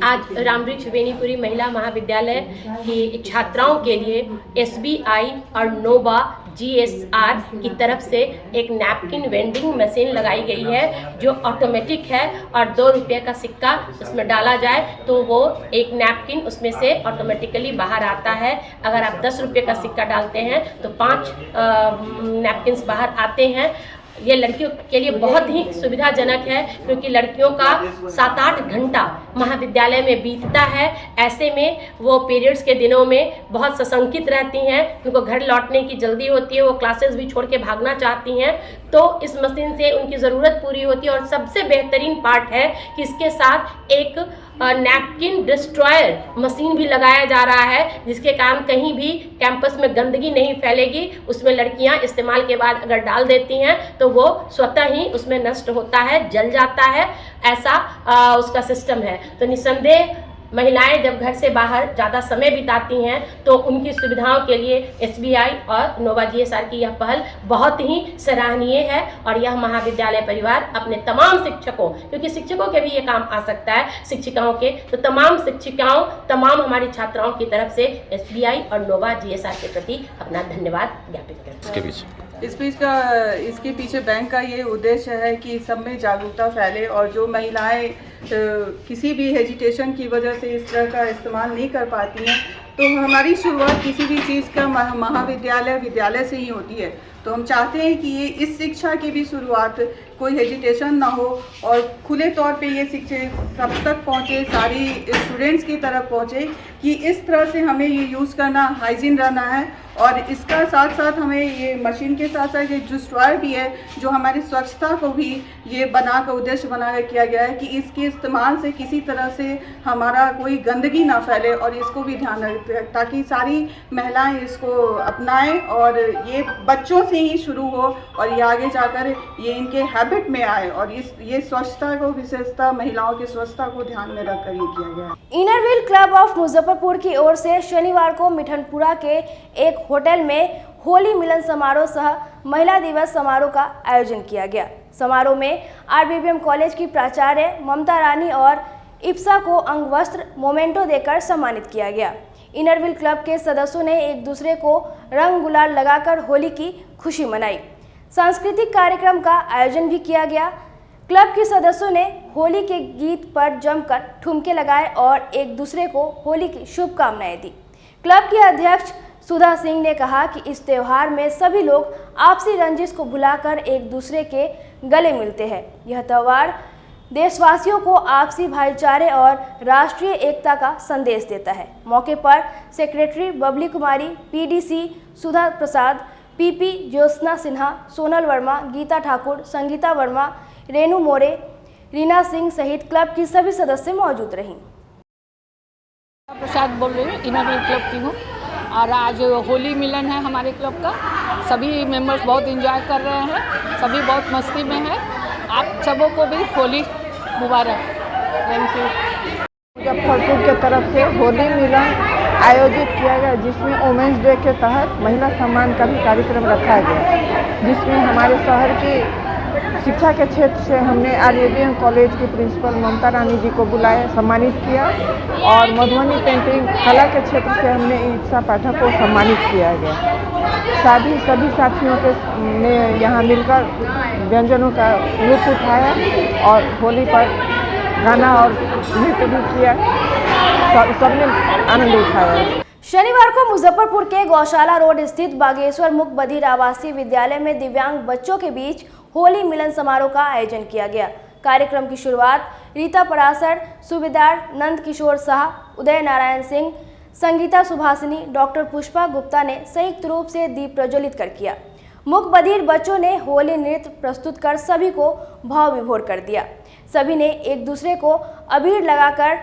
आज रामवृक्ष बेनीपुरी महिला महाविद्यालय की छात्राओं के लिए एसबीआई और नोवा जीएसआर की तरफ से एक नैपकिन वेंडिंग मशीन लगाई गई है, जो ऑटोमेटिक है और 2 रुपये का सिक्का उसमें डाला जाए तो वो एक नैपकिन उसमें से ऑटोमेटिकली बाहर आता है। अगर आप 10 रुपये का सिक्का डालते हैं तो 5 नैपकिन्स बाहर आते हैं। ये लड़कियों के लिए बहुत ही सुविधाजनक है, क्योंकि लड़कियों का 7-8 घंटा महाविद्यालय में बीतता है। ऐसे में वो पीरियड्स के दिनों में बहुत सशंकित रहती हैं, उनको घर लौटने की जल्दी होती है, वो क्लासेस भी छोड़ के भागना चाहती हैं, तो इस मशीन से उनकी ज़रूरत पूरी होती है। और सबसे बेहतरीन पार्ट है कि इसके साथ एक नैपकिन डिस्ट्रॉयर मशीन भी लगाया जा रहा है, जिसके कारण कहीं भी कैंपस में गंदगी नहीं फैलेगी। उसमें लड़कियां इस्तेमाल के बाद अगर डाल देती हैं तो वो स्वतः ही उसमें नष्ट होता है, जल जाता है, ऐसा उसका सिस्टम है। तो निस्संदेह महिलाएं जब घर से बाहर ज़्यादा समय बिताती हैं तो उनकी सुविधाओं के लिए एसबीआई और नोवा जीएसआर की यह पहल बहुत ही सराहनीय है। और यह महाविद्यालय परिवार अपने तमाम शिक्षकों, क्योंकि शिक्षकों के भी ये काम आ सकता है, शिक्षिकाओं के, तो तमाम शिक्षिकाओं, तमाम हमारी छात्राओं की तरफ से एसबीआई और नोवा जीएसआर के प्रति अपना धन्यवाद ज्ञापित करते हैं।
इसके पीछे बैंक का ये उद्देश्य है कि सब में जागरूकता फैले और जो महिलाएं किसी भी हेजिटेशन की वजह से इस तरह का इस्तेमाल नहीं कर पाती हैं, तो हमारी शुरुआत किसी भी चीज़ का महाविद्यालय विद्यालय से ही होती है। तो हम चाहते हैं कि ये इस शिक्षा की भी शुरुआत कोई हेजिटेशन ना हो और खुले तौर पे ये शिक्षा सब तक पहुँचे, सारी स्टूडेंट्स की तरफ पहुँचे कि इस तरह से हमें ये यूज़ करना, हाइजीन रहना है। और इसका साथ साथ हमें ये मशीन के साथ साथ ये डिस्ट्रॉयर भी है, जो हमारी स्वच्छता को भी ये उद्देश्य बनाकर किया गया है कि इसके इस्तेमाल से किसी तरह से हमारा कोई गंदगी ना फैले, और इसको भी ध्यान रखें ताकि सारी महिलाएं इसको अपनाएं और ये बच्चों से ही शुरू हो और ये आगे जाकर ये इनके हैबिट में आए। और ये स्वच्छता को, विशेषता महिलाओं की स्वच्छता को ध्यान में रखकर ये किया गया है।
Inner wheel club of Muzaffarpur की ओर से शनिवार को मिठनपुरा के एक होटल में होली मिलन समारोह सह महिला दिवस समारोह का आयोजन किया गया। समारोह में आरबीबीएम कॉलेज की प्राचार्य ममता रानी और इप्सा को अंग वस्त्र मोमेंटो देकर सम्मानित किया गया। इनर व्हील क्लब के सदस्यों ने एक दूसरे को रंग गुलाल लगाकर होली की खुशी मनाई। सांस्कृतिक कार्यक्रम का आयोजन भी किया गया। क्लब के सदस्यों ने होली के गीत पर जमकर ठुमके लगाए और एक दूसरे को होली की शुभकामनाएं दी। क्लब के अध्यक्ष सुधा सिंह ने कहा कि इस त्यौहार में सभी लोग आपसी रंजिश को भुलाकर एक दूसरे के गले मिलते हैं। यह त्यौहार देशवासियों को आपसी भाईचारे और राष्ट्रीय एकता का संदेश देता है। मौके पर सेक्रेटरी बबली कुमारी, पीडीसी सुधा प्रसाद, पीपी, ज्योत्सना सिन्हा, सोनल वर्मा, गीता ठाकुर, संगीता वर्मा, रेनू मोरे, रीना सिंह सहित क्लब की सभी सदस्य मौजूद रहीं।
प्रसाद बोल रही हूँ, इनोवेट क्लब की हूँ और आज होली मिलन है हमारे क्लब का। सभी मेंबर्स बहुत एंजॉय कर रहे हैं, सभी बहुत मस्ती में हैं। आप सबों को भी होली मुबारक। Thank you.
मुजफ्फरपुर के तरफ से होली मिलन आयोजित किया गया, जिसमें वुमेंस डे के तहत महिला सम्मान का भी कार्यक्रम रखा गया, जिसमें हमारे शहर की शिक्षा के क्षेत्र से हमने आरएबीएम कॉलेज की प्रिंसिपल ममता रानी जी को बुलाया, सम्मानित किया और मधुबनी पेंटिंग कला के क्षेत्र से हमने ईप्सा पाठक को सम्मानित किया गया। सभी साथियों के ने यहाँ मिलकर व्यंजनों का लुत्फ उठाया और होली पर गाना और नृत्य भी किया, सबने आनंद उठाया।
शनिवार को मुजफ्फरपुर के गौशाला रोड स्थित बागेश्वर मुख बधिर आवासीय विद्यालय में दिव्यांग बच्चों के बीच होली मिलन समारोह का आयोजन किया गया। कार्यक्रम की शुरुआत रीता परासर, सूबेदार नंद किशोर शाह, उदय नारायण सिंह, संगीता सुभाषिनी, डॉक्टर पुष्पा गुप्ता ने संयुक्त रूप से दीप प्रज्वलित कर किया। मुख बधिर बच्चों ने होली नृत्य प्रस्तुत कर सभी को भाव विभोर कर दिया। सभी ने एक दूसरे को अबीर लगाकर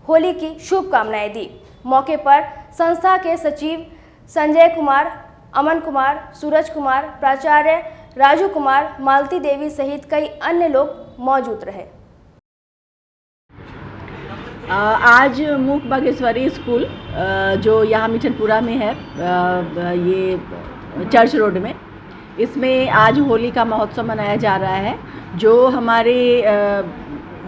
होली की शुभकामनाएं दी। मौके पर संस्था के सचिव संजय कुमार, अमन कुमार, सूरज कुमार, प्राचार्य राजू कुमार, मालती देवी सहित कई अन्य लोग मौजूद रहे।
आज मूक बागेश्वरी स्कूल जो यहाँ मिठनपुरा में है, ये चर्च रोड में, इसमें आज होली का महोत्सव मनाया जा रहा है। जो हमारे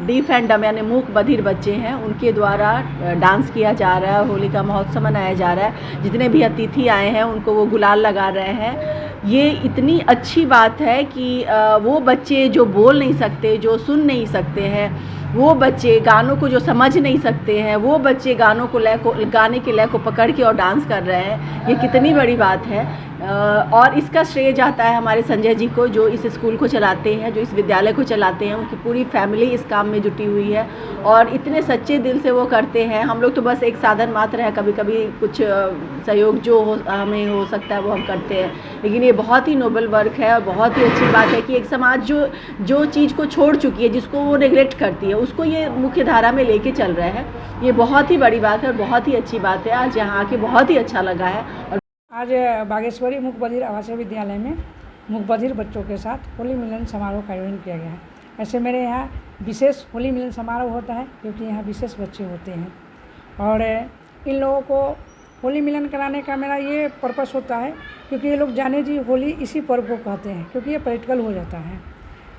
डीफ एंड डम यानी मूक बधिर बच्चे हैं, उनके द्वारा डांस किया जा रहा है, होली का महोत्सव मनाया जा रहा है। जितने भी अतिथि आए हैं उनको वो गुलाल लगा रहे हैं। ये इतनी अच्छी बात है कि वो बच्चे जो बोल नहीं सकते, जो सुन नहीं सकते हैं, वो बच्चे गानों को जो समझ नहीं सकते हैं, वो बच्चे गाने के लय को पकड़ के और डांस कर रहे हैं। ये कितनी बड़ी बात है। और इसका श्रेय जाता है हमारे संजय जी को, जो इस स्कूल को चलाते हैं, जो इस विद्यालय को चलाते हैं। उनकी पूरी फैमिली इस काम में जुटी हुई है और इतने सच्चे दिल से वो करते हैं। हम लोग तो बस एक साधन मात्र है, कभी कभी कुछ सहयोग जो हमें हो सकता है वो हम करते हैं, लेकिन ये बहुत ही नोबल वर्क है और बहुत ही अच्छी बात है कि एक समाज जो चीज़ को छोड़ चुकी है, जिसको वो नेग्लेक्ट करती है, उसको ये मुख्य धारा में लेके चल रहे हैं। ये बहुत ही बड़ी बात है और बहुत ही अच्छी बात है। आज यहाँ आके बहुत ही अच्छा लगा है। और
आज बागेश्वरी मुख बधिर आवासीय विद्यालय में मुख बधिर बच्चों के साथ होली मिलन समारोह का आयोजन किया गया है। ऐसे मेरे यहाँ विशेष होली मिलन समारोह होता है क्योंकि यहाँ विशेष बच्चे होते हैं और इन लोगों को होली मिलन कराने का मेरा ये पर्पस होता है क्योंकि ये लोग जाने जी होली इसी पर्व को कहते हैं, क्योंकि ये प्रैक्टिकल हो जाता है।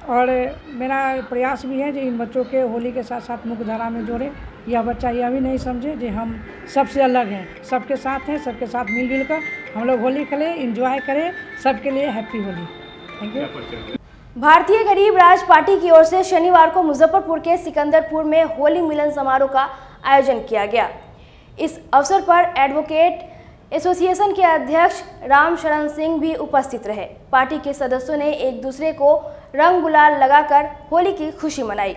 और मेरा प्रयास भी है जो इन बच्चों के होली के साथ साथ मुख्य धारा में जोड़े। यह बच्चा यह भी नहीं समझे कि हम सबसे अलग हैं, सबके साथ हैं, सबके साथ मिलजुल कर हम लोग होली खेलें, एंजॉय करें। सबके लिए हैप्पी होली। Thank you.
भारतीय गरीब राज पार्टी की ओर से शनिवार को मुजफ्फरपुर के सिकंदरपुर में होली मिलन समारोह का आयोजन किया गया। इस अवसर पर एडवोकेट एसोसिएशन के अध्यक्ष राम शरण सिंह भी उपस्थित रहे। पार्टी के सदस्यों ने एक दूसरे को रंग गुलाल लगाकर होली की खुशी मनाई।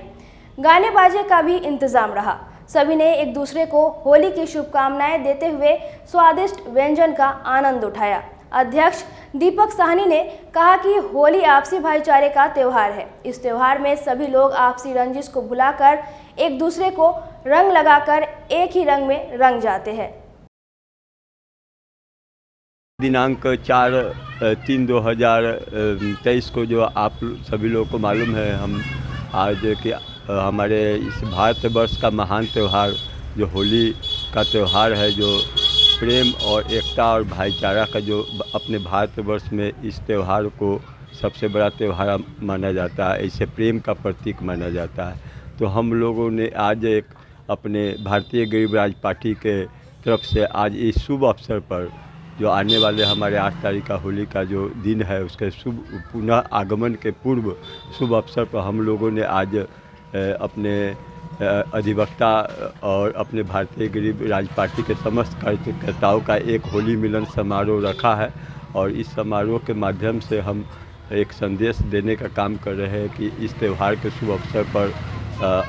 गाने बाजे का भी इंतजाम रहा। सभी ने एक दूसरे को होली की शुभकामनाएं देते हुए स्वादिष्ट व्यंजन का आनंद उठाया। अध्यक्ष दीपक साहनी ने कहा कि होली आपसी भाईचारे का त्यौहार है। इस त्यौहार में सभी लोग आपसी रंजिश को भुलाकर एक दूसरे को रंग लगाकर एक ही रंग में रंग जाते हैं।
दिनांक 4/3/2023 को जो आप सभी लोगों को मालूम है, हम आज के हमारे इस भारतवर्ष का महान त्यौहार जो होली का त्यौहार है, जो प्रेम और एकता और भाईचारा का जो अपने भारतवर्ष में इस त्यौहार को सबसे बड़ा त्यौहार माना जाता है, इसे प्रेम का प्रतीक माना जाता है। तो हम लोगों ने आज एक अपने भारतीय गरीब राज पार्टी के तरफ से आज इस शुभ अवसर पर जो आने वाले हमारे 8 तारीख का होली का जो दिन है, उसके शुभ पुनः आगमन के पूर्व शुभ अवसर पर हम लोगों ने आज अपने अधिवक्ता और अपने भारतीय गरीब राज पार्टी के समस्त कार्यकर्ताओं का एक होली मिलन समारोह रखा है। और इस समारोह के माध्यम से हम एक संदेश देने का काम कर रहे हैं कि इस त्यौहार के शुभ अवसर पर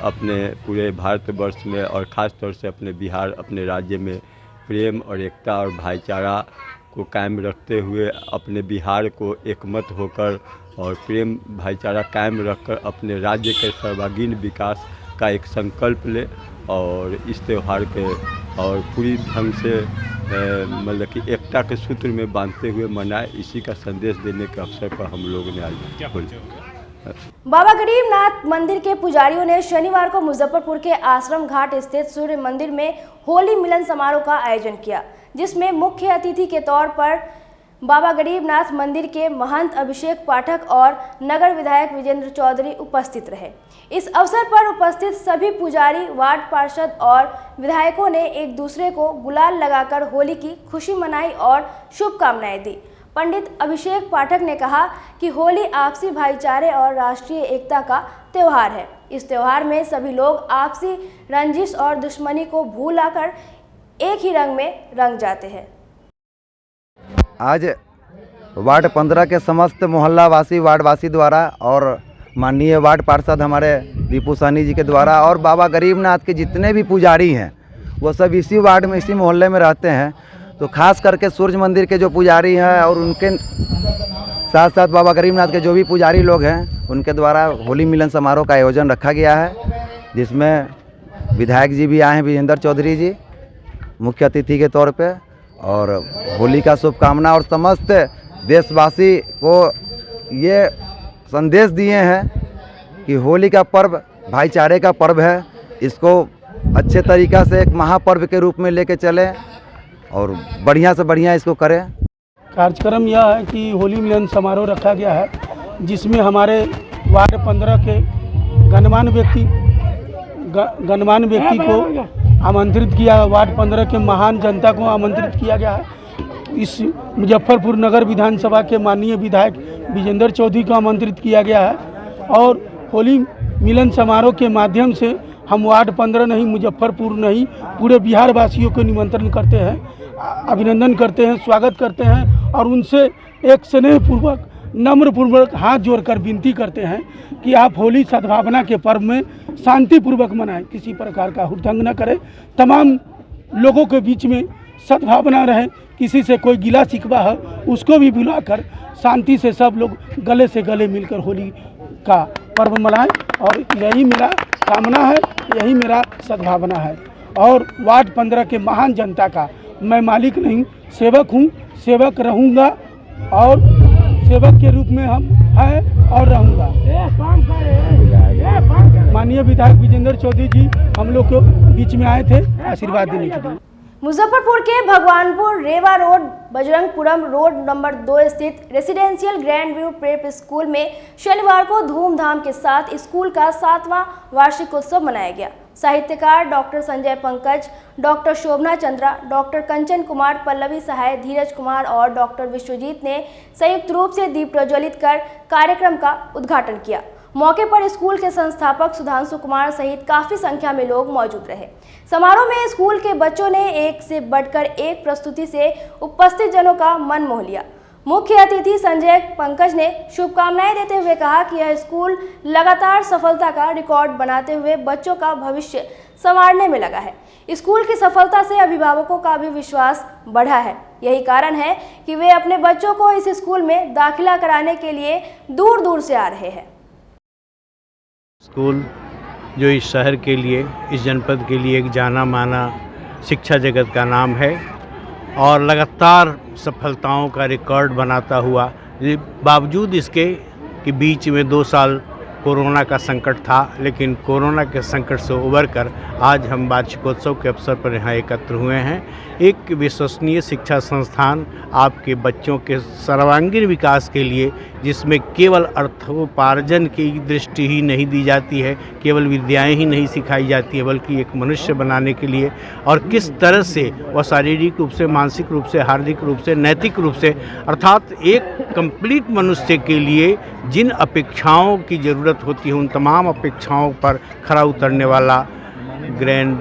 अपने पूरे भारतवर्ष में और ख़ास तौर से अपने बिहार, अपने राज्य में प्रेम और एकता और भाईचारा को कायम रखते हुए अपने बिहार को एकमत होकर और प्रेम भाईचारा कायम रखकर अपने राज्य के सर्वांगीण विकास का एक संकल्प ले और इस त्यौहार के और पूरी ढंग से मतलब कि एकता के सूत्र में बांधते हुए मनाए, इसी का संदेश देने के अवसर पर हम लोगों ने आज
बाबा गरीबनाथ मंदिर के पुजारियों ने शनिवार को मुजफ्फरपुर के आश्रम घाट स्थित सूर्य मंदिर में होली मिलन समारोह का आयोजन किया, जिसमें मुख्य अतिथि के तौर पर बाबा गरीबनाथ मंदिर के महंत अभिषेक पाठक और नगर विधायक विजेंद्र चौधरी उपस्थित रहे। इस अवसर पर उपस्थित सभी पुजारी, वार्ड पार्षद और विधायकों ने एक दूसरे को गुलाल लगाकर होली की खुशी मनाई और शुभकामनाएं दी। पंडित अभिषेक पाठक ने कहा कि होली आपसी भाईचारे और राष्ट्रीय एकता का त्यौहार है। इस त्यौहार में सभी लोग आपसी रंजिश और दुश्मनी को भूलाकर एक ही रंग में रंग जाते हैं।
आज वार्ड 15 के समस्त मोहल्लावासी वार्डवासी द्वारा और माननीय वार्ड पार्षद हमारे दीपू साहनी जी के द्वारा और बाबा गरीबनाथ के जितने भी पुजारी हैं वो सब इसी वार्ड में, इसी मोहल्ले में रहते हैं। तो खास करके सूर्य मंदिर के जो पुजारी हैं और उनके साथ साथ बाबा गरीबनाथ के जो भी पुजारी लोग हैं उनके द्वारा होली मिलन समारोह का आयोजन रखा गया है, जिसमें विधायक जी भी आए हैं, विजेंद्र चौधरी जी मुख्य अतिथि के तौर पे, और होली का शुभकामना और समस्त देशवासी को ये संदेश दिए हैं कि होली का पर्व भाईचारे का पर्व है, इसको अच्छे तरीक़ा से एक महापर्व के रूप में लेके चलें और बढ़िया से बढ़िया इसको करें।
कार्यक्रम यह है कि होली मिलन समारोह रखा गया है, जिसमें हमारे वार्ड 15 के गणमान्य व्यक्ति को आमंत्रित किया, वार्ड 15 के महान जनता को आमंत्रित किया गया है। इस मुजफ्फरपुर नगर विधानसभा के माननीय विधायक विजेंद्र चौधरी को आमंत्रित किया गया है और होली मिलन समारोह के माध्यम से हम वार्ड 15 नहीं, मुजफ्फरपुर नहीं, पूरे बिहार वासियों को निमंत्रण करते हैं, अभिनंदन करते हैं, स्वागत करते हैं और उनसे एक स्नेहपूर्वक नम्रपूर्वक हाथ जोड़कर विनती करते हैं कि आप होली सद्भावना के पर्व में शांतिपूर्वक मनाएं, किसी प्रकार का हुड़दंग न करें, तमाम लोगों के बीच में सद्भावना रहे, किसी से कोई गिला शिकवा है उसको भी बुलाकर शांति से सब लोग गले से गले मिलकर होली का पर्व मनाएं और यही मेरा कामना है, यही मेरा सद्भावना है। और वार्ड 15 के महान जनता का मैं मालिक नहीं, सेवक हूँ, सेवक रहूँगा और सेवक के रूप में हम हैं और रहूँगा। माननीय विधायक विजेंद्र चौधरी जी हम लोग के बीच में आए थे आशीर्वाद देने के लिए।
मुजफ्फरपुर के भगवानपुर रेवा रोड बजरंगपुरम रोड नंबर 2 स्थित residential grand view prep school में शनिवार को धूमधाम के साथ स्कूल का 7वां वार्षिकोत्सव मनाया गया। साहित्यकार डॉक्टर संजय पंकज, डॉक्टर शोभना चंद्रा, डॉक्टर कंचन कुमार, पल्लवी सहाय, धीरज कुमार और डॉक्टर विश्वजीत ने संयुक्त रूप से दीप प्रज्वलित कर कार्यक्रम का उद्घाटन किया। मौके पर स्कूल के संस्थापक सुधांशु कुमार सहित काफी संख्या में लोग मौजूद रहे। समारोह में स्कूल के बच्चों ने एक से बढ़कर एक प्रस्तुति से उपस्थित जनों का मन मोह लिया। मुख्य अतिथि संजय पंकज ने शुभकामनाएं देते हुए कहा कि यह स्कूल लगातार सफलता का रिकॉर्ड बनाते हुए बच्चों का भविष्य संवारने में लगा है। स्कूल की सफलता से अभिभावकों का भी विश्वास बढ़ा है। यही कारण है कि वे अपने बच्चों को इस स्कूल में दाखिला कराने के लिए दूर दूर से आ रहे हैं।
स्कूल जो इस शहर के लिए, इस जनपद के लिए एक जाना माना शिक्षा जगत का नाम है और लगातार सफलताओं का रिकॉर्ड बनाता हुआ, बावजूद इसके कि बीच में 2 साल कोरोना का संकट था, लेकिन कोरोना के संकट से उबर कर आज हम वार्षिकोत्सव के अवसर पर यहाँ एकत्र हुए हैं। एक विश्वसनीय शिक्षा संस्थान आपके बच्चों के सर्वांगीण विकास के लिए, जिसमें केवल अर्थोपार्जन की दृष्टि ही नहीं दी जाती है, केवल विद्याएं ही नहीं सिखाई जाती है, बल्कि एक मनुष्य बनाने के लिए और किस तरह से वह शारीरिक रूप से, मानसिक रूप से, हार्दिक रूप से, नैतिक रूप से, अर्थात एक कंप्लीट मनुष्य के लिए जिन अपेक्षाओं की ज़रूरत होती है उन तमाम अपेक्षाओं पर खरा उतरने वाला ग्रैंड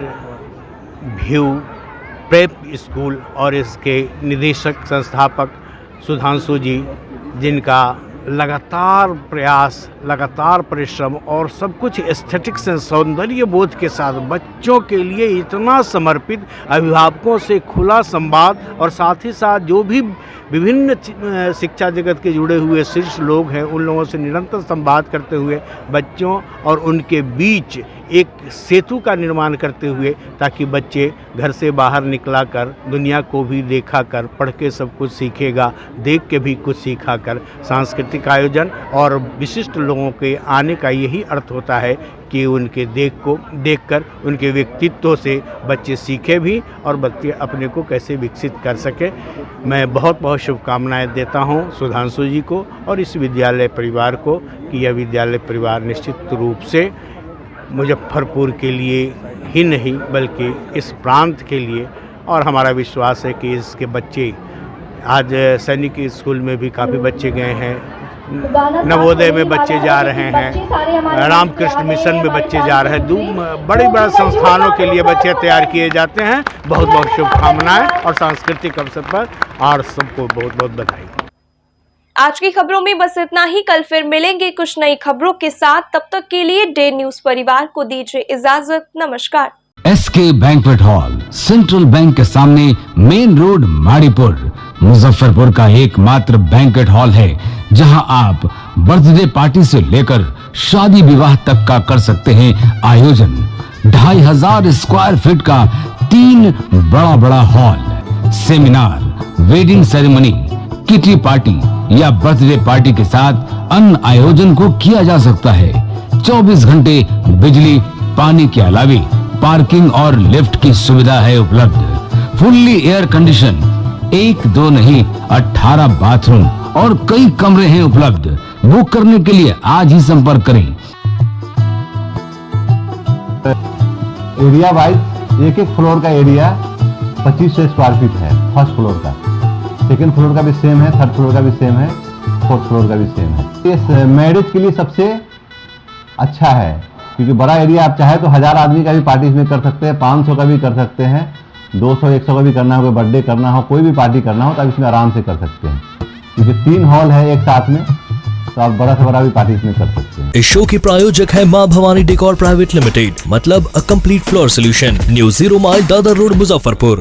व्यू प्रेप स्कूल और इसके निदेशक संस्थापक सुधांशु जी, जिनका लगातार प्रयास, लगातार परिश्रम और सब कुछ एस्थेटिक्स एंड सौंदर्य बोध के साथ बच्चों के लिए इतना समर्पित, अभिभावकों से खुला संवाद और साथ ही साथ जो भी विभिन्न शिक्षा जगत के जुड़े हुए शीर्ष लोग हैं उन लोगों से निरंतर संवाद करते हुए बच्चों और उनके बीच एक सेतु का निर्माण करते हुए, ताकि बच्चे घर से बाहर निकला कर दुनिया को भी देखा कर, पढ़ के सब कुछ सीखेगा, देख के भी कुछ सीखा कर। सांस्कृतिक आयोजन और विशिष्ट लोगों के आने का यही अर्थ होता है कि उनके देखकर उनके व्यक्तित्व से बच्चे सीखे भी और बच्चे अपने को कैसे विकसित कर सके। मैं बहुत बहुत शुभकामनाएं देता हूं सुधांशु जी को और इस विद्यालय परिवार को कि यह विद्यालय परिवार निश्चित रूप से मुजफ्फरपुर के लिए ही नहीं बल्कि इस प्रांत के लिए, और हमारा विश्वास है कि इसके बच्चे आज सैनिक स्कूल में भी काफ़ी बच्चे गए हैं, नवोदय में बच्चे जा रहे हैं, रामकृष्ण मिशन में बच्चे जा रहे हैं, बड़े बड़े संस्थानों के लिए बच्चे तैयार किए जाते हैं। बहुत बहुत शुभकामनाएं और सांस्कृतिक अवसर पर और सबको बहुत बहुत बधाई।
आज की खबरों में बस इतना ही। कल फिर मिलेंगे कुछ नई खबरों के साथ। तब तक के लिए डे न्यूज परिवार को दीजिए इजाजत। नमस्कार।
SK banquet hall central bank के सामने मेन रोड माड़ीपुर मुजफ्फरपुर का एकमात्र बैंक्वेट हॉल है जहां आप बर्थडे पार्टी से लेकर शादी विवाह तक का कर सकते हैं आयोजन। 2500 स्क्वायर फीट का 3 बड़ा hall, seminar, wedding ceremony, kitty party या बर्थडे पार्टी के साथ अन्य आयोजन को किया जा सकता है। 24 घंटे बिजली पानी के अलावे पार्किंग और लिफ्ट की सुविधा है उपलब्ध। फुल्ली एयर कंडीशन, 1 2 नहीं 18 बाथरूम और कई कमरे हैं उपलब्ध। बुक करने के लिए आज ही संपर्क करें।
एरिया वाइज एक फ्लोर का एरिया 2500 स्क्वायर फीट है। फर्स्ट फ्लोर का, सेकंड फ्लोर का भी सेम है, थर्ड फ्लोर का भी सेम है, फोर्थ फ्लोर का भी सेम है। इस मैरिज के लिए सबसे अच्छा है क्योंकि बड़ा एरिया आप चाहे तो 1000 आदमी का भी पार्टी इसमें कर सकते हैं, 500 का भी कर सकते हैं, 200-100 का भी करना हो, कोई बर्थडे करना हो, कोई भी पार्टी करना हो तो आप इसमें आराम से कर सकते हैं क्योंकि 3 हॉल है एक साथ में, तो आप बड़ा से बड़ा भी पार्टी इसमें कर सकते हैं।
इस शो के प्रायोजक है मां भवानी डेकोर प्राइवेट लिमिटेड, मतलब a complete floor solution, new 0 mile Dadar road Muzaffarpur.